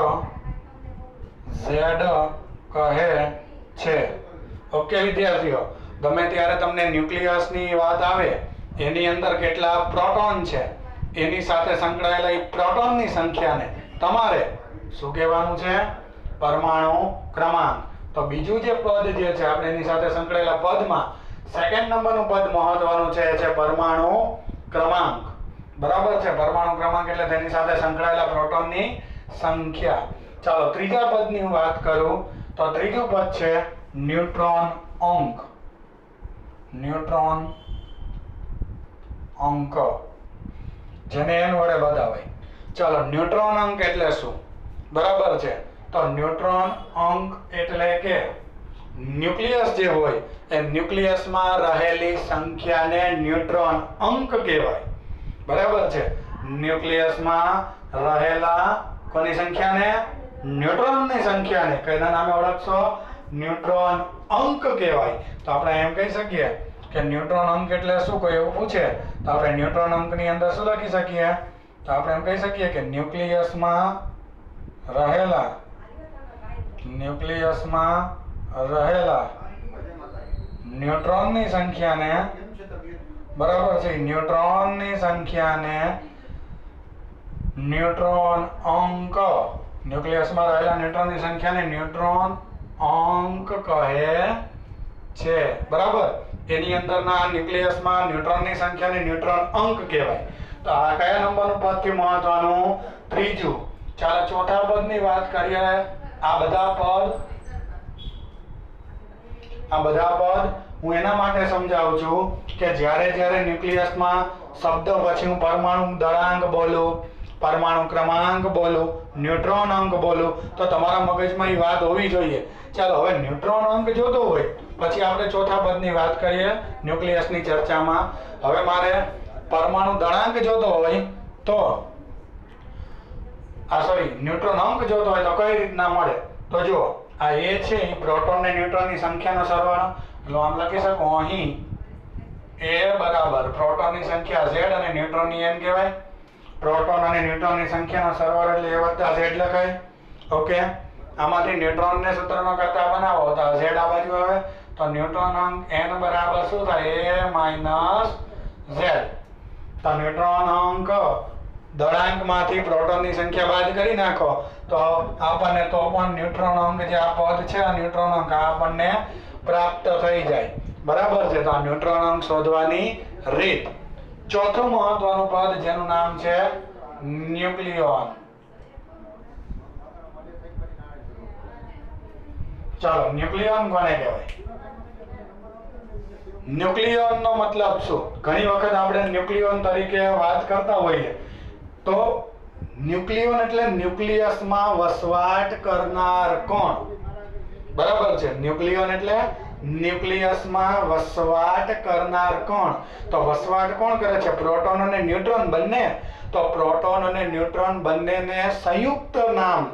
Z કહે છે. ઓકે વિદ્યાર્થીઓ, ગમે ત્યારે તમને ન્યુક્લિયસની વાત આવે એની અંદર કેટલા પ્રોટોન છે એની સાથે સંકળાયેલા પ્રોટોનની સંખ્યાને તમારે શું કહેવાનું છે? પરમાણુ ક્રમાંક. તો બીજું જે પદ જે છે આપણે એની સાથે સંકળાયેલા પદમાં સેકન્ડ નંબરનું પદ મહત્વનું છે એ છે પરમાણુ ક્રમાંક. બરાબર છે. પરમાણુ ક્રમાંક એટલે તેની સાથે સંકળાયેલા પ્રોટોનની સંખ્યા. ચાલો ત્રીજા પદની હું વાત કરું તો ત્રીજું પદ છે ન્યુટ્રોન અંક. ન્યુટ્રોન અંક જેને n વડે બતાવાય. ચાલો ન્યુટ્રોન અંક એટલે શું? બરાબર છે. તો ન્યુટ્રોન અંક એટલે કે ન્યુક્લિયસ જે હોય એ ન્યુક્લિયસમાં રહેલી સંખ્યાને ન્યુટ્રોન અંક કહેવાય. બરાબર છે. ન્યુક્લિયસમાં રહેલા કોની સંખ્યાને? ન્યુટ્રોનની સંખ્યાને કઈના નામે ઓળખશો? ન્યુટ્રોન અંક કહેવાય. તો આપણે એમ કહી શકીએ કે ન્યુટ્રોન અંક એટલે શું? કોઈ એવું પૂછે તો આપણે ન્યુટ્રોન અંકની અંદર શું લખી શકીએ? તો આપણે એમ કહી શકીએ કે ન્યુક્લિયસમાં રહેલા ન્યુટ્રોનની સંખ્યાને, બરાબર છે, ન્યુટ્રોનની સંખ્યાને ન્યુટ્રોન અંક, ન્યુક્લિયસમાં રહેલા ન્યુટ્રોનની સંખ્યાને ન્યુટ્રોન અંક કહે છે. બરાબર. એની અંદરના ન્યુક્લિયસમાં ન્યુટ્રોનની સંખ્યાને ન્યુટ્રોન અંક કહેવાય. તો આ કયા નંબરનું પદથી મહત્વનું? ત્રીજું. ચાલો ચોથા પદની વાત કરીએ. આ બધા પદ હું એના માટે સમજાવું છું કે જ્યારે ન્યુક્લિયસમાં શબ્દ પછી હું પરમાણુ દળાંક બોલું, પરમાણુ ક્રમાંક બોલું, ન્યુટ્રોન અંક બોલું તો તમારા મગજમાં એ વાત હોવી જોઈએ. ચાલો હવે ન્યુટ્રોન અંક જોતો હોય પછી આપણે ચોથા પદની વાત કરીએ ન્યુક્લિયસની ચર્ચામાં. હવે મારે પરમાણુ દળાંક જોતો હોય તો ન્યુટ્રોન અંક જોતો હોય તો કઈ રીતના મળે? તો જો આ એ છે એ પ્રોટોન ને ન્યુટ્રોનની સંખ્યાનો સરવાળો. એટલે આમ લખી શકું અહીં a બરાબર પ્રોટોનની સંખ્યા z અને ન્યુટ્રોનની n કહેવાય. પ્રોટોન અને ન્યુટ્રોનની સંખ્યાનો સરવાળો એટલે a વત્તા z લખાય. ઓકે. આમાંથી ન્યુટ્રોનને સૂત્રમાં કરતા બનાવો તો z આ બાજુ આવે તો ન્યુટ્રોન અંક n બરાબર શું થાય? a minus z. તો ન્યુટ્રોન અંક દળાંકમાંથી પ્રોટોનની સંખ્યા બાદ કરી નાખો તો આપણને તો પણ ન્યુટ્રોન અંક જે આ પદ છે આ ન્યુટ્રોન અંક આપણને પ્રાપ્ત થઈ જાય. બરાબર છે. તો આ ન્યુટ્રોન અંક શોધવાની રીત. ચોથું મહત્વનું પદ જેનું નામ છે ન્યુક્લિયોન. ચાલો ન્યુક્લિયોન કોને કહેવાય? ન્યુક્લિયોન નો મતલબ શું? ઘણી વખત આપણે ન્યુક્લિયોન તરીકે વાત કરતા હોઈએ તો ન્યુક્લિયોન એટલે ન્યુક્લિયસમાં વસવાટ કરનાર કોણ? બરાબર છે. ન્યુક્લિયોન એટલે ન્યુક્લિયસમાં વસવાટ કરનાર કોણ? તો વસવાટ કોણ કરે છે? પ્રોટોન અને ન્યુટ્રોન બંને. તો પ્રોટોન અને ન્યુટ્રોન બંનેને સંયુક્ત નામ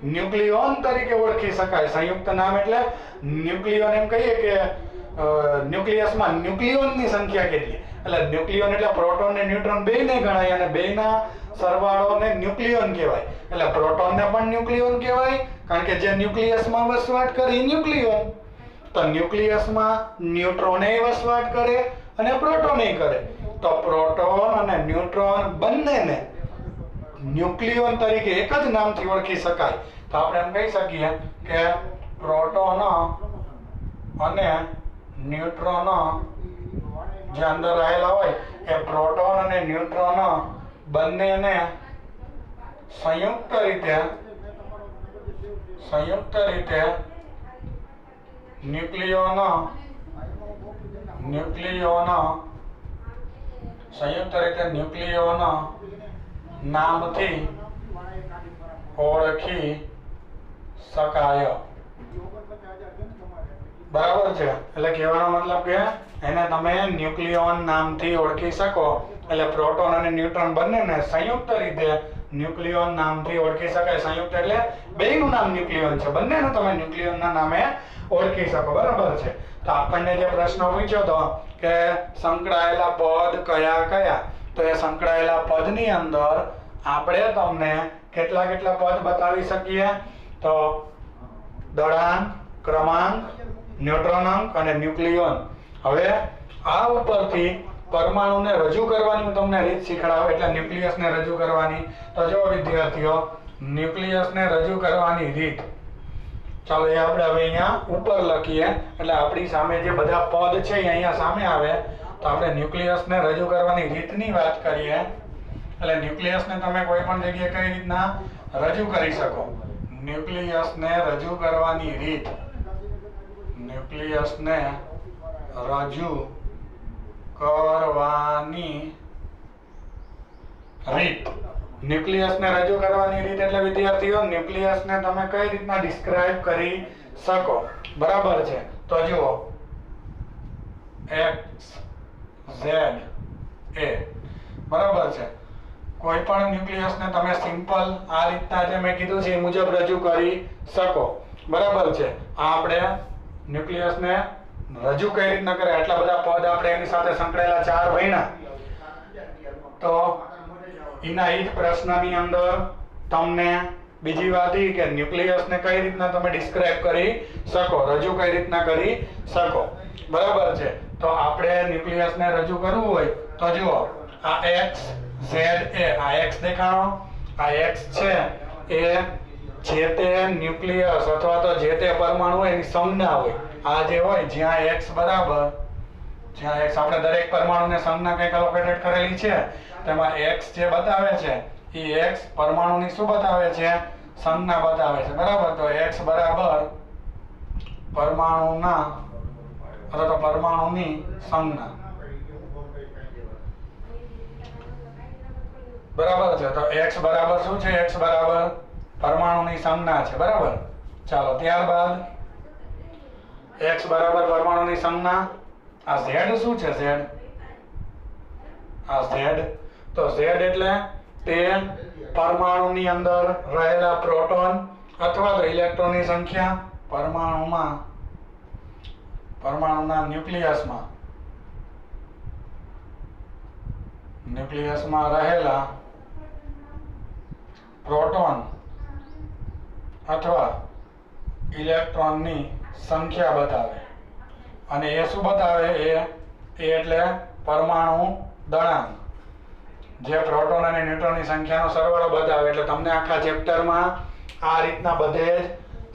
ન્યુક્લિયોન તરીકે ઓળખી શકાય. સંયુક્ત નામ એટલે ન્યુક્લિયોન એમ કહીએ કે ન્યુક્લિયસમાં ન્યુક્લિયોનની સંખ્યા કેટલી? એટલે ન્યુક્લિયોન એટલે પ્રોટોન ને ન્યુટ્રોન બેયને ગણાય અને બેયના સરવાળોને ન્યુક્લિયોન કહેવાય. એટલે પ્રોટોનને પણ ન્યુક્લિયોન કહેવાય કારણ કે જે ન્યુક્લિયસમાં વસવાટ કરે એ ન્યુક્લિયોન. તો ન્યુક્લિયસમાં ન્યુટ્રોને વસવાટ કરે અને પ્રોટોને કરે. તો પ્રોટોન અને ન્યુટ્રોન બંનેને ન્યુક્લિયોન તરીકે એક જ નામથી ઓળખી શકાય. તો આપણે એમ કહી શકીએ કે પ્રોટોન અને ન્યુટ્રોન જે અંદર રહેલા હોય એ પ્રોટોન અને ન્યુટ્રોન બંનેને સંયુક્ત રીતે ન્યુક્લિયોન નામથી ઓળખી શકાય. બરાબર છે. એટલે કહેવાનો મતલબ કે એને તમે ન્યુક્લિયોન નામથી ઓળખી શકો. એટલે પ્રોટોન અને ન્યુટ્રોન બંનેને સંયુક્ત રીતે ન્યુક્લિયોન નામથી ઓળખી શકાય. સંયુક્ત એટલે બેયનું નામ ન્યુક્લિયોન છે. બંનેનું તમે ન્યુક્લિયોનના નામે ઓળખી શકો. બરાબર છે. તો આપણને જે પ્રશ્ન પૂછ્યો હતો કે સંકળાયેલા પદ કયા કયા, તો એ સંકળાયેલા પદની અંદર આપણે તમને કેટલા પદ બતાવી શકીએ? તો દળાંક, ક્રમાંક, ન્યુટ્રોન અને ન્યુક્લિયોન. હવે આ ઉપરથી પરમાણુને રજૂ કરવાની હું તમને રીત શીખડાવું એટલે ન્યુક્લિયસને રજૂ કરવાની. તો જો વિદ્યાર્થીઓ ન્યુક્લિયસને રજૂ કરવાની રીત. ચાલો એ આપણે હવે અહીંયા ઉપર લખીએ એટલે આપણી સામે જે બધા પદ છે એ અહીંયા સામે આવે. તો આપણે ન્યુક્લિયસને રજૂ કરવાની રીતની વાત કરીએ. એટલે ન્યુક્લિયસને તમે કોઈ પણ જગ્યાએ કઈ રીતના રજૂ કરી શકો. ન્યુક્લિયસને રજૂ કરવાની રીત. ન્યુક્લિયસને રજૂ કરવાની રીત. ન્યુક્લિયસને રજૂ કરવાની રીત એટલે વિદ્યાર્થીઓ ન્યુક્લિયસને તમે કઈ રીતના ડિસ્ક્રાઇબ કરી શકો. બરાબર છે. તો જુઓ x z a બરાબર છે. કોઈ પણ ન્યુક્લિયસને તમે સિમ્પલ આ રીતના જે મેં કીધું છે એ મુજબ રજૂ કરી શકો. બરાબર છે. આ આપણે ન્યુક્લિયસને રજૂ કઈ રીતના કરે આટલા બધા પદ આપણે એની સાથે સંકળાયેલા 4 ભણ્યા. તો એના એ જ પ્રશ્નની અંદર તમને બીજી વાત એ કે ન્યુક્લિયસને કઈ રીતના તમે ડિસ્ક્રાઇબ કરી શકો, રજૂ કઈ રીતના કરી શકો. બરાબર છે. તો આપણે ન્યુક્લિયસને રજૂ કરવું હોય તો જુઓ આ x z a આ x દેખાણો આ x છે એ જે તે ન્યુક્લિયસ અથવા તો જે તે પરમાણુ એની સંજ્ઞા હોય. આ જે હોય જ્યાં x બરાબર જ્યાં x આપણે દરેક પરમાણુને સંજ્ઞા કંઈક એલોકેટેડ કરેલી છે તેમાં x જે બતાવે છે એ x પરમાણુની શું બતાવે છે? સંજ્ઞા બતાવે છે. બરાબર. તો x બરાબર પરમાણુના અથવા તો પરમાણુની સંજ્ઞા. બરાબર છે. તો x બરાબર શું છે? x બરાબર પરમાણુની સંજ્ઞા છે. બરાબર. ચાલો ત્યારબાદ x બરાબર પરમાણુની સંજ્ઞા. આ z શું છે? z આ z. તો z એટલે તે પરમાણુની અંદર રહેલા પ્રોટોન અથવા તો ઇલેક્ટ્રોનની સંખ્યા પરમાણુના ન્યુક્લિયસમાં રહેલા પ્રોટોન અથવા ઇલેક્ટ્રોનની સંખ્યા બતાવે. અને એ શું બતાવે? એ એટલે પરમાણુ દળાંક. જે પ્રોટોન અને ન્યુટ્રોનની સંખ્યાનો સરવાળો બતાવે. એટલે તમને આખા ચેપ્ટરમાં આ રીતના બધે જ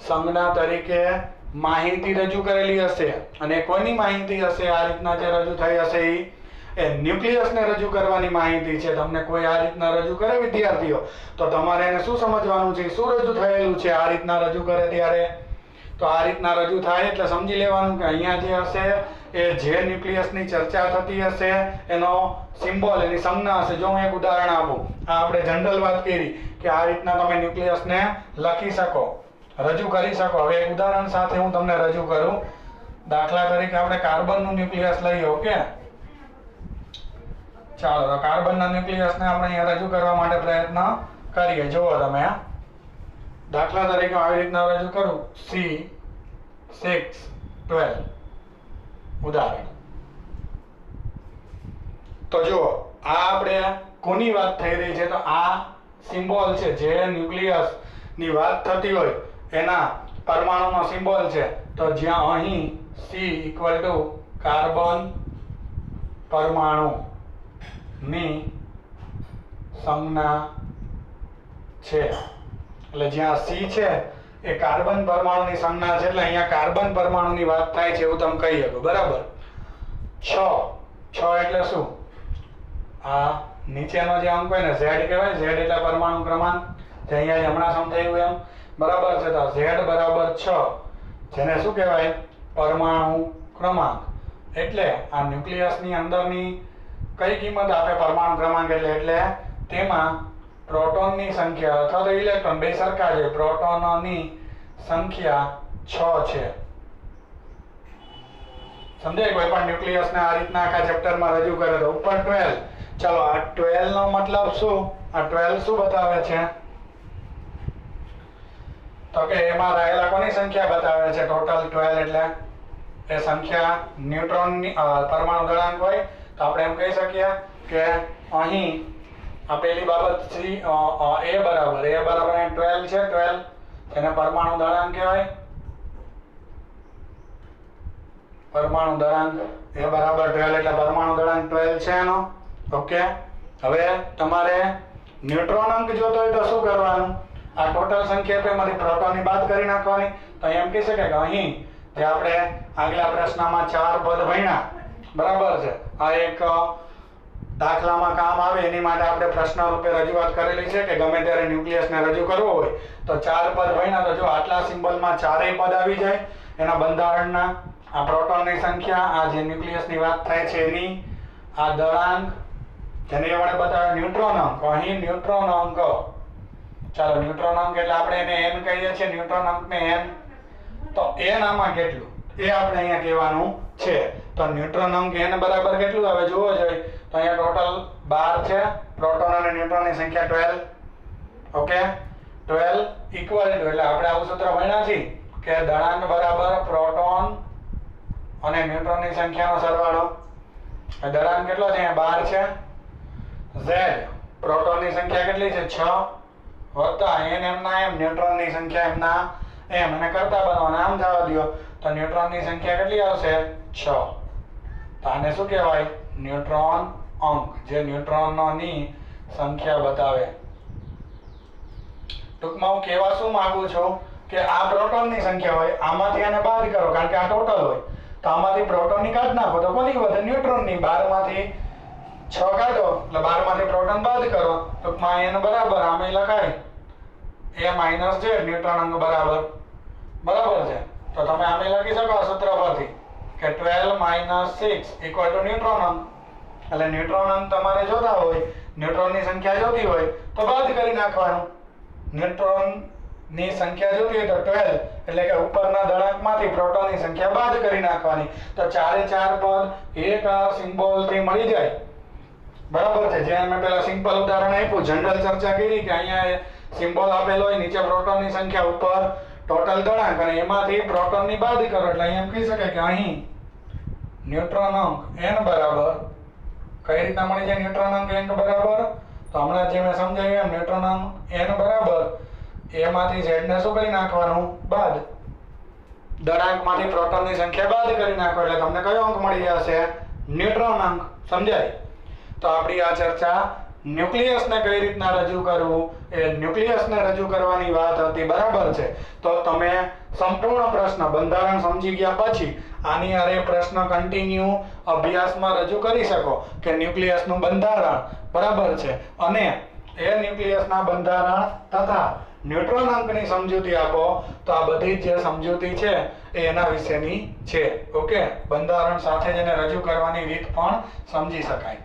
સંજ્ઞા તરીકે માહિતી રજૂ કરેલી હશે. અને કોની માહિતી હશે આ રીતના જે રજૂ થઈ હશે એ ન્યુક્લિયસને રજૂ કરવાની માહિતી છે. તમને કોઈ આ રીતના રજૂ કરે વિદ્યાર્થીઓ તો તમારે એને શું સમજવાનું છે? શું રજૂ થયેલું છે? આ રીતના રજૂ કરે ત્યારે તો આ રીતના રજૂ થાય એટલે સમજી લેવાનું કે અહીંયા જે હશે એ જે ન્યુક્લિયસની ચર્ચા થતી હશે એનો સિમ્બોલ એની સંજ્ઞા હશે. જો હું એક ઉદાહરણ આપું. આ આપણે જનરલ વાત કરી કે આ રીતના તમે ન્યુક્લિયસને લખી શકો, રજૂ કરી શકો. હવે એક ઉદાહરણ સાથે હું તમને રજૂ કરું. દાખલા તરીકે આપણે કાર્બનનું ન્યુક્લિયસ લઈએ. ઓકે. ચાલો તો કાર્બનના ન્યુક્લિયસને આપણે અહીંયા રજૂ કરવા માટે પ્રયત્ન કરીએ. જુઓ તમે દાખલા તરીકે આવી રીતના રજૂ કરું C612 ઉદાહરણ. તો જુઓ આ આપણે કોની વાત થઈ રહી છે? તો આ સિમ્બોલ છે જે ન્યુક્લિયસ ની વાત થતી હોય એના પરમાણુનો સિમ્બોલ છે. તો જ્યાં અહીં C = કાર્બન પરમાણુ ની સંજ્ઞા છે. એટલે જ્યાં C છે એ કાર્બન પરમાણુની સંજ્ઞા છે. એટલે અહીંયા કાર્બન પરમાણુની વાત થાય છે એવું તમે કહી શકો. બરાબર. 6 એટલે શું? આ નીચેનો જે અંક હોય ને Z કહેવાય. Z એટલે પરમાણુ ક્રમાંક. જે અહીંયા હમણાં સમજાયું એમ. બરાબર છે. તો Z બરાબર 6 જેને શું કહેવાય? પરમાણુ ક્રમાંક. એટલે આ ન્યુક્લિયસની અંદરની કઈ કિંમત આપે પરમાણુ ક્રમાંક? એટલે તેમાં પ્રોટોનની સંખ્યા અથવા તો ઇલેક્ટ્રોન બે સરખા છે. પ્રોટોનોની સંખ્યા 6 છે. સમજાય? કોઈ પણ ન્યુક્લિયસને આ રીતના આખા ચેપ્ટરમાં રજૂ કરે તો ઉપર 12. ચાલો આ 12 નો મતલબ શું? આ 12 શું બતાવે છે? તો કે એમાં રહેલા કોની સંખ્યા બતાવે છે? ટોટલ 12 એટલે એ સંખ્યા ન્યુટ્રોનની પરમાણુ દળાંક હોય તો આપણે એમ કહી શકીએ કે અહીં આ પહેલી બાબત C A બરાબર 12 છે. 12 એને પરમાણુ દળાંક કહેવાય. પરમાણુ દળાંક A બરાબર 12 એટલે પરમાણુ દળાંક 12 છે એનો. ઓકે. હવે તમારે ન્યુટ્રોન અંક જોતો હોય તો શું કરવાનું? આ ટોટલ સંખ્યા તો એમાંથી પ્રોટોનની બાદ કરી નાખવાની. તો એમ કહી શકાય કે અહીં જે આપણે આગલા પ્રશ્નમાં 4 પદ ભણ્યા, બરાબર છે, આ એક દાખલામાં કામ આવે એની માટે આપણે પ્રશ્ન રૂપે રજૂઆત કરેલી છે કે ગમે ત્યારે ન્યુક્લિયસને રજૂ કરવો હોય તો 4 પદ ભણ્યા. તો જો આટલા સિમ્બોલમાં ચારેય પદ આવી જાય એના બંધારણના, આ પ્રોટોનની સંખ્યા, આ જે ન્યુક્લિયસની વાત થાય છે એની, આ દળાંક જેને આપણે બતાવ્યા ન્યુટ્રોન અંક, અહીં ન્યુટ્રોન અંક, ચાલો ન્યુટ્રોન અંક એટલે આપણે એને n કહીએ છીએ, ન્યુટ્રોન અંકને n, તો n આમાં કેટલું એ આપણે અહીંયા કહેવાનું છે. તો ન્યુટ્રોન અંક n બરાબર કેટલું આવે જોવો જોઈએ. તો અહીંયા ટોટલ 12 છે, પ્રોટોન અને ન્યુટ્રોનની સંખ્યા 12. ઓકે, 12 ઇક્વલ ટુ એટલે આપણે આવું સૂત્ર ભણ્યા છીએ કે દળાંક બરાબર પ્રોટોન અને ન્યુટ્રોનની સંખ્યાનો સરવાળો. દળાંક કેટલો છે? 12 છે. z પ્રોટોનની સંખ્યા કેટલી છે? 6 વત્તા n m ના m, ન્યુટ્રોનની સંખ્યા m ના m, અને કરતા બનવાના આમ જવા દો. તો ન્યુટ્રોનની સંખ્યા કેટલી આવશે? 6. તો આને શું કહેવાય? ન્યુટ્રોન અંક, જે ન્યુટ્રોનોની સંખ્યા બતાવે. ટૂંકમાં હું કહેવા શું માંગુ છું કે આ પ્રોટોનની સંખ્યા હોય, આમાંથી આને બાદ કરો કારણ કે આ ટોટલ હોય, તો આમાંથી પ્રોટોનની કાઢ નાખો તો કોની વધે? ન્યુટ્રોનની. 12 માંથી 6 કાઢો એટલે 12 માંથી પ્રોટોન બાદ કરો, ટૂંકમાં n બરાબર આમે લખાય a - z, ન્યુટ્રોન અંક બરાબર છે. તો તમે આમે લખી શકો આ સૂત્ર પરથી કે 12 - 6 = ન્યુટ્રોન અંક. એટલે ન્યુટ્રોન અંક તમારે જોતા હોય, ન્યુટ્રોનની સંખ્યા જોતી હોય તો બાદ કરી નાખવાનું. ન્યુટ્રોનની સંખ્યા જોતી હોય તો 12 એટલે કે ઉપરના દળાંકમાંથી પ્રોટોનની સંખ્યા બાદ કરી નાખવાની. તો ચારે ચાર પદ એક આ સિમ્બોલથી મળી જાય, બરાબર છે. જે મેં પહેલા સિમ્પલ ઉદાહરણ આપ્યું, જનરલ ચર્ચા કરી કે અહીંયા સિમ્બોલ આપેલો હોય, નીચે પ્રોટોનની સંખ્યા, ઉપર ટોટલ દળાંક, અને એમાંથી પ્રોટોનની બાદ કરો એટલે અહીંયા એમ કહી શકાય કે અહીં ન્યુટ્રોન અંક n બરાબર કઈ રીતના મળી જાય? ન્યુટ્રોન અંક n બરાબર, તો હમણાં જે મેં સમજાવ્યું એમ ન્યુટ્રોન અંક n બરાબર એમાંથી z ને શું કરી નાખવાનું? બાદ. દળાંકમાંથી પ્રોટોનની સંખ્યા બાદ કરી નાખો એટલે તમને કયો અંક મળી જશે? ન્યુટ્રોન અંક. સમજાય? તો આપણી આ ચર્ચા ન્યુક્લિયસને કઈ રીતના રજૂ કરવું એ ન્યુક્લિયસને રજૂ કરવાની વાત હતી, બરાબર છે. તો તમે સંપૂર્ણ પ્રશ્ન બંધારણ સમજી ગયા પછી આની અરે પ્રશ્ન કન્ટિન્યુ અભ્યાસમાં રજૂ કરી શકો કે ન્યુક્લિયસનું બંધારણ, બરાબર છે, અને એ ન્યુક્લિયસના બંધારણ તથા ન્યુટ્રોન અંકની સમજૂતી આપો તો આ બધી જે સમજૂતી છે એ એના વિશેની છે. ઓકે, બંધારણ સાથે જ એને રજૂ કરવાની રીત પણ સમજી શકાય.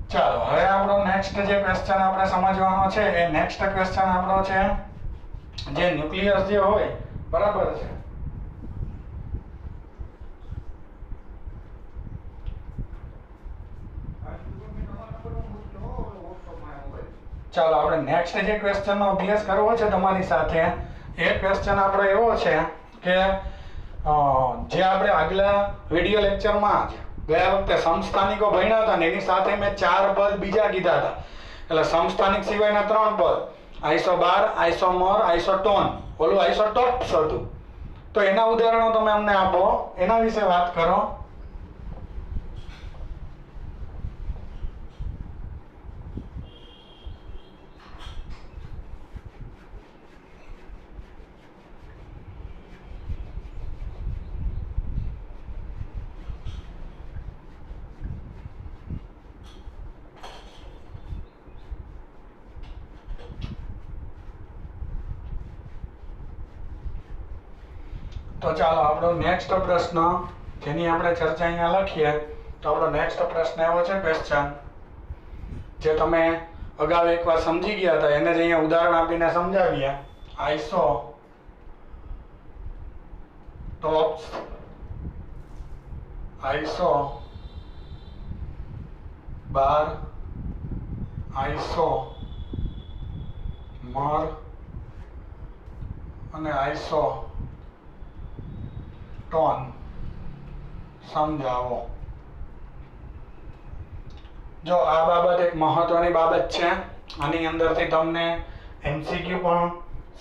ચાલો હવે આપણો નેક્સ્ટ જે ક્વેશ્ચન આપણે સમજવાનો છે એ નેક્સ્ટ ક્વેશ્ચન આપણો છે જે ન્યુક્લિયસ જે હોય, બરાબર છે, ચાલો આપણે નેક્સ્ટ જે ક્વેશ્ચન નો અભ્યાસ કરવો છે તમારી સાથે એ ક્વેશ્ચન આપણો એવો છે કે જે આપણે આગલા વિડિયો લેક્ચરમાં ગયા વખતે સમસ્થાનિકો ભણ્યા હતા ને એની સાથે મેં 4 પદ બીજા કીધા હતા. એટલે સમસ્થાનિક સિવાયના 3 પદ, આઇસોબાર, આઇસોમર, આઇસોટોન, ઓલું આઇસોટોપ્સ હતું. તો એના ઉદાહરણો તમે અમને આપો, એના વિશે વાત કરો. તો ચાલો આપણો નેક્સ્ટ પ્રશ્ન જેની આપણે ચર્ચા અહીંયા લખીએ તો આપણો નેક્સ્ટ પ્રશ્ન એવો છે ક્વેશ્ચન જે તમે અગાઉ એકવાર સમજી ગયા હતા એને જ અહીંયા ઉદાહરણ આપીને સમજાવીએ. આઈસો ટોપ્સ, આઈસો બાર, આઈસો મર અને આઈસો ટોન સમજાવો. જો આ બાબત એક મહત્વની બાબત છે, આની અંદરથી તમને એમસીક્યુ પણ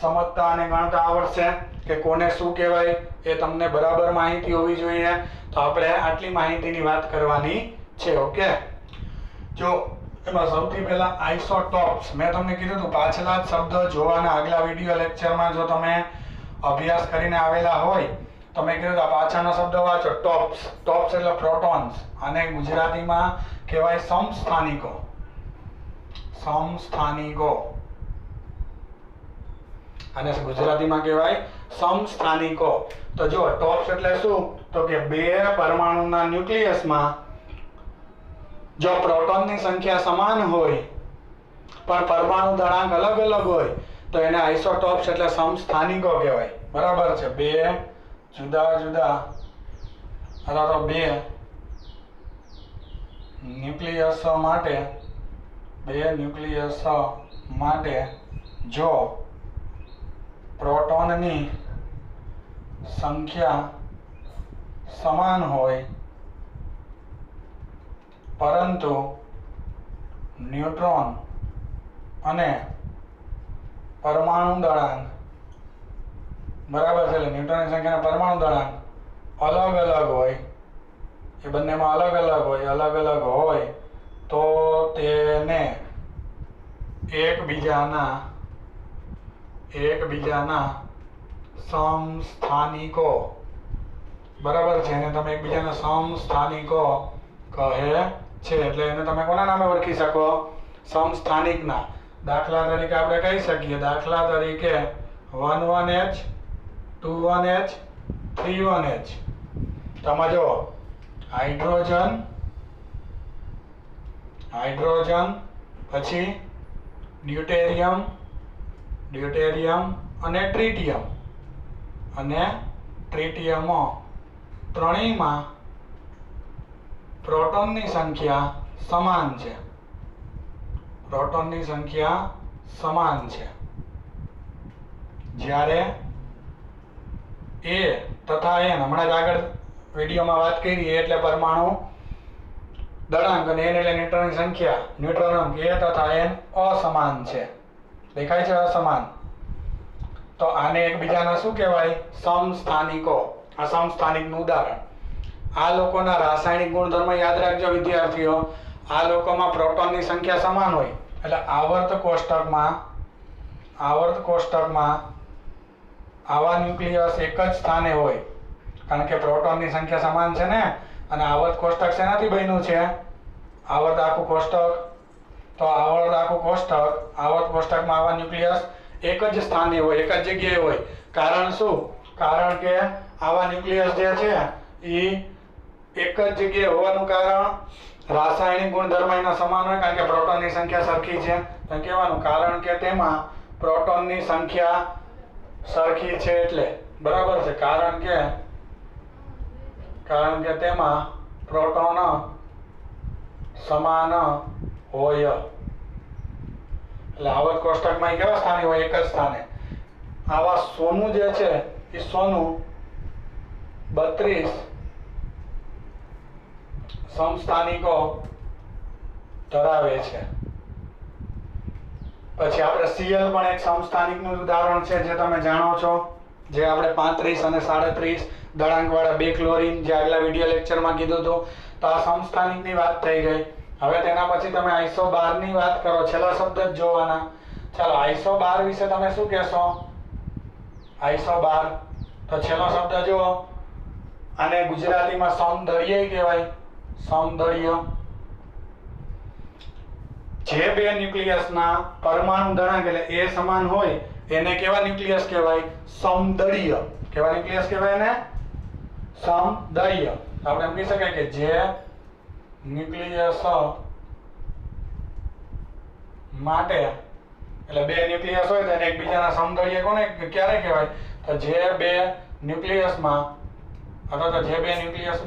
સમજતા અને ગણતા આવડશે કે કોને શું કહેવાય એ તમને બરાબર માહિતી હોવી જોઈએ. તો આપણે આટલી માહિતીની વાત કરવાની છે. ઓકે, જો એમાં સૌથી પહેલા આઇસોટોપ્સ. મેં તમને કીધું હતું પાછલા જ શબ્દ જોવાના. આગલા વિડિયો લેક્ચરમાં જો તમે અભ્યાસ કરીને આવેલા હોય તો મેં કીધું આ પાછળનો શબ્દ વાંચો, ટોપ્સ. ટોપ્સ એટલે પ્રોટોન્સ. અને ગુજરાતીમાં કહેવાય સમસ્થાનિકો. સમસ્થાનિકો. અને ગુજરાતીમાં કહેવાય સમસ્થાનિકો. તો જો ટોપ્સ એટલે શું? તો કે બે પરમાણુના ન્યુક્લિયસમાં જો પ્રોટોનની સંખ્યા સમાન હોય પણ પરમાણુ દળાંક અલગ અલગ હોય તો એને આઇસોટોપ્સ એટલે સમસ્થાનિકો કહેવાય. બરાબર છે? બે જુદા જુદા અથવા તો બે ન્યુક્લિયસ માટે જો પ્રોટોનની સંખ્યા સમાન હોય પરંતુ ન્યુટ્રોન અને પરમાણુ દળાંક બરાબર છે, એટલે ન્યુટ્રોનની સંખ્યા અને પરમાણુ દળાંક અલગ અલગ હોય, એ બંનેમાં અલગ અલગ હોય તો તેને એકબીજાના સમસ્થાનિકો. બરાબર છે? એને તમે એકબીજાના સમસ્થાનિકો કહે છે. એટલે એને તમે કોના નામે ઓળખી શકો? સમસ્થાનિકના. દાખલા તરીકે આપણે કહી શકીએ, દાખલા તરીકે 1,1H 2,1H 3,1H. તમે જો હાઇડ્રોજન પછી ડ્યુટેરિયમ અને ટ્રિટિયમ ત્રણેયમાં પ્રોટોનની સંખ્યા સમાન છે. જ્યારે A તથા N, હમણાં જ આગળ વિડીયોમાં વાત કરી, એટલે પરમાણુ દળાંક અને N એટલે ન્યુટ્રોનની સંખ્યા, ન્યુટ્રોન A તથા N અસમાન છે. દેખાય છે? અસમાન. તો આને એકબીજાના શું કહેવાય? સમસ્થાનિકો. આ સમસ્થાનિકનું ઉદાહરણ. આ લોકોના રાસાયણિક ગુણધર્મ યાદ રાખજો વિદ્યાર્થીઓ. આ લોકોમાં પ્રોટોનની સંખ્યા સમાન હોય એટલે આવર્ત કોષ્ટકમાં આવા ન્યુક્લિયસ એક જ સ્થાને હોય, કારણ કે પ્રોટોનની સંખ્યા સમાન છે ને. અને આવર્ત કોષ્ટક શેનાથી બન્યું છે? આવર્ત આખું કોષ્ટક. તો આવર્ત કોષ્ટકમાં આવા ન્યુક્લિયસ એક જ સ્થાને હોય, એક જ જગ્યાએ હોય. કારણ શું? કારણ કે આવા ન્યુક્લિયસ જે છે એ એક જ જગ્યાએ હોવાનું કારણ રાસાયણિક ગુણધર્મ એના સમાન હોય, કારણ કે પ્રોટોનની સંખ્યા સરખી છે. તો કહેવાનું કારણ કે તેમાં પ્રોટોનની સંખ્યા સરખી છે એટલે. બરાબર છે? કારણ કે તેમાં પ્રોટોન સમાન હોય. એટલે આવર્ત કોષ્ટકમાં કેવા સ્થાને હોય? એક જ સ્થાને. આવા સોનું જે છે એ સોનું 32 સમસ્થાનિકો ધરાવે છે. પછી આપણે Cl પણ એક સમસ્થાનિકનું ઉદાહરણ છે, જે તમે જાણો છો, જે આપણે 35 અને 37 દળાંકવાળા બે ક્લોરીન, જે આગલા વિડિયો લેક્ચરમાં કીધું હતું. તો આ સમસ્થાનિકની વાત થઈ ગઈ. હવે તેના પછી તમે આઇસોબારની વાત કરો. છેલ્લા શબ્દ જ જોવાના. ચાલો, આઇસોબાર વિશે તમે શું કહેશો? આઇસોબાર તો છેલ્લો શબ્દ જુઓ. આને ગુજરાતીમાં સમદળીય કહેવાય. સમદળીય. જે બે ન્યુક્લિયસના પરમાણુ દળાંક એટલે એ સમાન હોય એને કેવા ન્યુક્લિયસ કહેવાય? સમદળીય. કેવા ન્યુક્લિયસ કહેવાય એને? સમદળીય. આપણે એમ કહી શકાય કે જે ન્યુક્લિયસ માટે, એટલે બે ન્યુક્લિયસ હોય તો એને એકબીજાના સમદળીય કોને ક્યારે કહેવાય? તો જે બે ન્યુક્લિયસમાં અથવા તો જે બે ન્યુક્લિયસ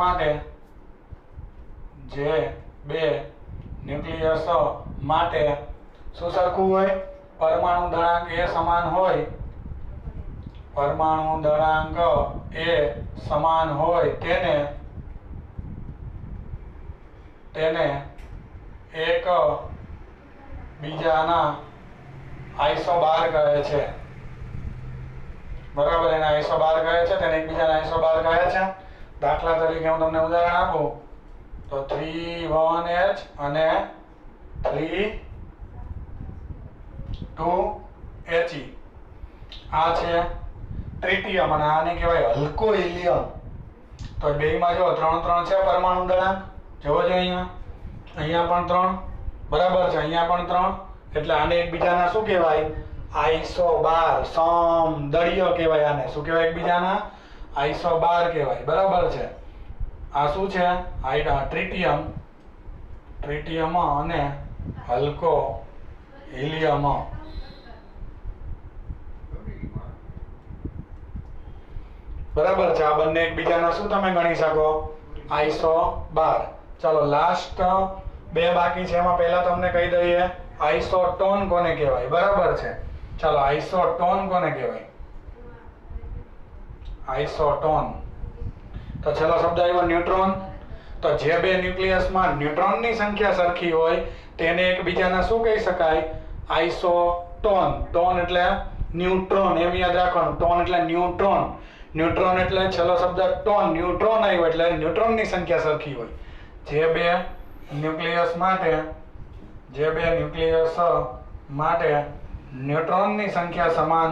માટે શું સરખું હોય? પરમાણુ દળાંક એ સમાન હોય. પરમાણુ દળાંક એ સમાન હોય તેને એક બીજાના આઇસોબાર કહે છે. બરાબર? એને આઇસોબાર કહે છે, તેને એકબીજાના આઇસોબાર કહે છે. દાખલા તરીકે હું તમને ઉદાહરણ આપું તો 3,1H અને 3 He આ છે ટ્રિટિયમ અને આને કહેવાય હલકો હિલિયમ. તો બેયમાં જો 3 3 છે પરમાણુ દળાંક. જોવો છો અહીંયા પણ 3 બરાબર છે, અહીંયા પણ 3. એટલે આને એકબીજાના શું કહેવાય? આઈસોબાર સમદળીય કહેવાય. આને શું કહેવાય? એકબીજાના આઈસોબાર કહેવાય. બરાબર છે. આ શું છે? ટ્રિટિયમ અને હલકો હિલિયમ. બરાબર છે. આ બંને એકબીજાના શું તમે ગણી શકો? આઈસોબાર. ચાલો લાસ્ટ બે બાકી છે, એમાં પહેલા તમને કહી દઈએ આઈસોટોન કોને કહેવાય. બરાબર છે. ચાલો આઈસોટોન કોને કહેવાય? આઈસોટોન. તો છેલ્લો શબ્દ આવ્યો ન્યુટ્રોન. તો જે બે ન્યુક્લિયસમાં ન્યુટ્રોનની સંખ્યા સરખી હોય તેને એકબીજાના શું કહી શકાય? આઈસોટોન. ટોન એટલે ન્યુટ્રોન, એમ યાદ રાખવાનું. ટોન એટલે ન્યુટ્રોન. ન્યુટ્રોન એટલે છેલ્લો શબ્દ ટોન. ન્યુટ્રોન આવ્યો એટલે ન્યુટ્રોનની સંખ્યા સરખી હોય. જે બે ન્યુક્લિયસ માટે ન્યુટ્રોનની સંખ્યા સમાન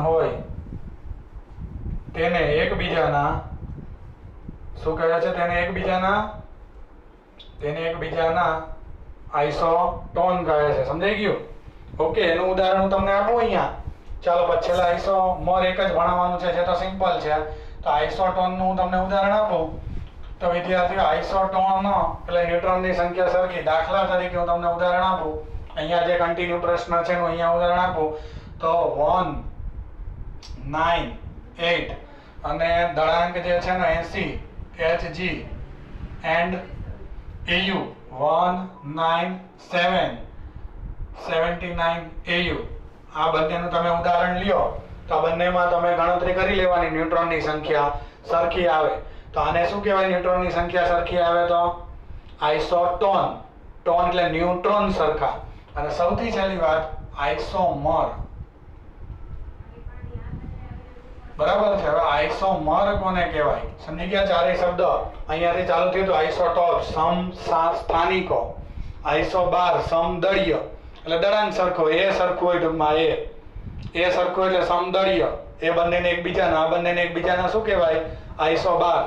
હોય, તેને એકબીજાના શું કહે છે? તેને એકબીજાના આઈસોટોન કહે છે. સમજાઈ ગયું? ઓકે, એનું ઉદાહરણ હું તમને આપું અહીંયા. ચાલો પછી છેલ્લા આઈસોમર એક જ ભણાવવાનું છે, જે તો સિમ્પલ છે. તો આઈસોટોનનું હું તમને ઉદાહરણ આપું તો વિદ્યાર્થીઓ, આઈસોટોન એટલે ન્યુટ્રોનની સંખ્યા સરખી. દાખલા તરીકે હું તમને ઉદાહરણ આપું, અહીંયા જે કન્ટિન્યુ પ્રશ્ન છે એનું અહીંયા ઉદાહરણ આપું તો 1 9 8 અને દળાંક જે છે ને 80 Hg એન્ડ Au 1 9 7 79 Au. આ બંનેનું તમે ઉદાહરણ લ્યો તો આ બંનેમાં તમે ગણતરી કરી લેવાની, ન્યુટ્રોનની સંખ્યા સરખી આવે. તો આને શું કહેવાય? ન્યુટ્રોનની સંખ્યા સરખી આવે તો આઈસોટોન. ટોન એટલે ન્યુટ્રોન સરખા. અને સૌથી છેલ્લી વાત આઈસોમર. બરાબર છે. હવે આઈસોમર કોને કહેવાય? સમજી ગયા? ચારેય શબ્દ અહીંયાથી ચાલુ થયું તો આઈસોટોપ સમસ્થાનિકો, આઈસોબાર સમદળીય એટલે દળાંક સરખો, એ સરખું હોય ટૂંકમાં, એ સરખું એટલે સમદળીય. એ બંનેને એકબીજાના, આ બંનેને એકબીજાના શું કહેવાય? આઈસોબાર.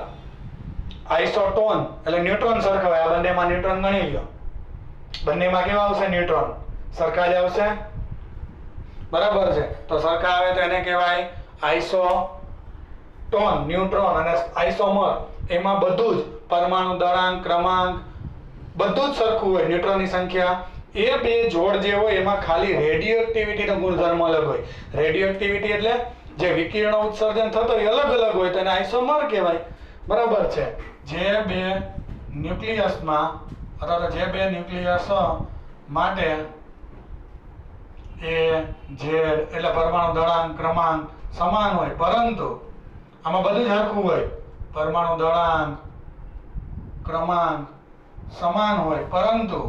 આઈસોટોન એટલે ન્યુટ્રોન સરખા હોય. આ બંનેમાં ન્યુટ્રોન ગણી લો. બંનેમાં કેવા આવશે? ન્યુટ્રોન સરખા જ આવશે. બરાબર છે. તો સરખા આવે તો એને કહેવાય આઈસોટોન, ન્યુટ્રોન. અને આઈસોમર એમાં બધું જ પરમાણુ દળાંક, ક્રમાંક બધું જ સરખું હોય. ન્યુટ્રોનની સંખ્યા એ બે જોડ જે હોય એમાં ખાલી રેડિયો એક્ટિવિટીનો ગુણધર્મ અલગ હોય. રેડિયો એક્ટિવિટી એટલે જે વિકિરણો ઉત્સર્જન થતો હોય અલગ અલગ હોય તો એને આઈસોમર કહેવાય. બરાબર છે. જે બે ન્યુક્લિયસમાં અથવા તો જે બે ન્યુક્લિયસ માટે એ જે એટલે પરમાણુ દળાંક, ક્રમાંક સમાન હોય, પરંતુ આમાં બધું જ સરખું હોય. પરમાણુ દળાંક, ક્રમાંક સમાન હોય, પરંતુ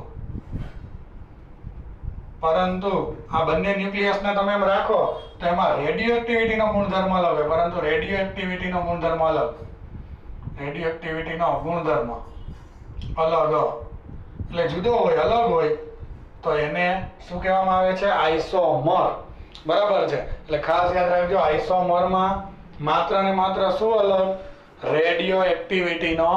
આ બંને ન્યુક્લિયસને તમે એમ રાખો તો એમાં રેડિયો એક્ટિવિટીનો ગુણધર્મ અલગ હોય. પરંતુ રેડિયો એક્ટિવિટીનો ગુણધર્મ અલગ એટલે જુદો હોય, અલગ હોય, તો એને શું કહેવામાં આવે છે? આઈસોમર. બરાબર છે. એટલે ખાસ યાદ રાખજો, આઈસોમરમાં માત્ર ને માત્ર શું અલગ? રેડિયો એક્ટિવિટીનો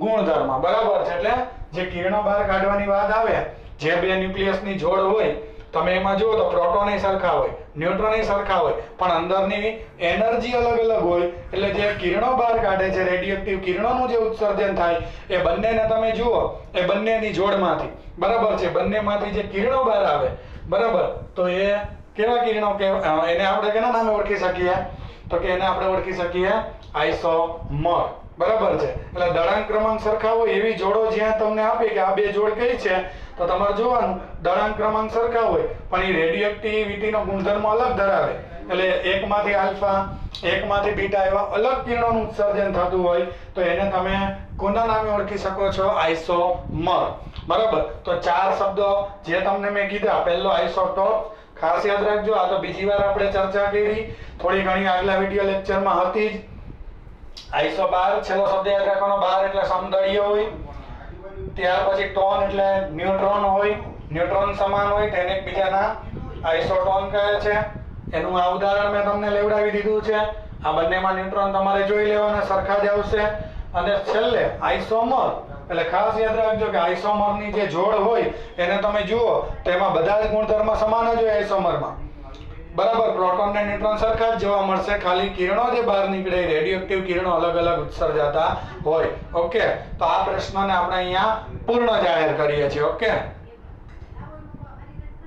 ગુણધર્મ. બરાબર છે. એટલે જે કિરણો બહાર કાઢવાની વાત આવે, જે બે ન્યુક્લિયસની જોડ હોય તમે એમાં જુઓ તો પ્રોટોન સરખા હોય, ન્યુટ્રોન સરખા હોય, પણ અંદરની એનર્જી અલગ અલગ હોય. એટલે જે કિરણો બહાર કાઢે છે, રેડિયોએક્ટિવ કિરણોનું જે ઉત્સર્જન થાય એ બંનેને તમે જુઓ, એ બંનેની જોડમાંથી, બરાબર છે, બંનેમાંથી જે કિરણો બહાર આવે, બરાબર, તો એ કેવા કિરણો એને આપણે કેના નામે ઓળખી શકીએ? તો કે એને આપણે ઓળખી શકીએ આઈસોમર. બરાબર છે. એટલે દળાંક ક્રમાંક સરખા હોય એવી જોડો જ્યાં તમને આપી કે આ બે જોડ કઈ છે તો તમારે જોવાનું દળાંક ક્રમાંક સરખા હોય પણ એ રેડિયોએક્ટિવિટીનો ગુણધર્મ અલગ ધરાવે. એટલે એકમાંથી આલ્ફા, એકમાંથી બીટા એવા અલગ કિરણોનું ઉત્સર્જન થતું હોય તો એને તમે કોના નામે ઓળખી શકો છો? આઈસોમર. બરાબર. તો ચાર શબ્દો જે તમને મેં કીધા, પહેલો આઈસોટોપ, ખાસ યાદ રાખજો. આ તો બીજી વાર આપણે ચર્ચા કરી, થોડી ઘણી આગલા વિડિયો લેક્ચરમાં હતી જ. આઈસો બાર, છેલ્લો શબ્દ યાદ રાખવાનો, બાર એટલે સમદળીય હોય. ત્યાર પછી ટોન એટલે ન્યુટ્રોન હોય, ન્યુટ્રોન સમાન હોય તેને એકબીજાના આઇસોટોન કહે છે. એનું આ ઉદાહરણ મેં તમને લેવડાવી દીધું છે. આ બંનેમાં ન્યુટ્રોન તમારે જોઈ લેવાના, સરખા જ આવશે. અને છેલ્લે આઇસોમર એટલે ખાસ યાદ રાખજો કે આઇસોમરની જે જોડ હોય એને તમે જુઓ તો એમાં બધા જ ગુણધર્મ સમાન જ હોય આઇસોમરમાં. બરાબર, પ્રોટોન ને ન્યુટ્રોન સરખા જ જોવા મળશે, ખાલી કિરણો જે બહાર નીકળે રેડિયોએક્ટિવ કિરણો અલગ અલગ ઉત્સર્જાતા હોય. ઓકે, તો આ પ્રશ્નને આપણે અહીંયા પૂર્ણ જાહેર કરીએ છીએ. ઓકે.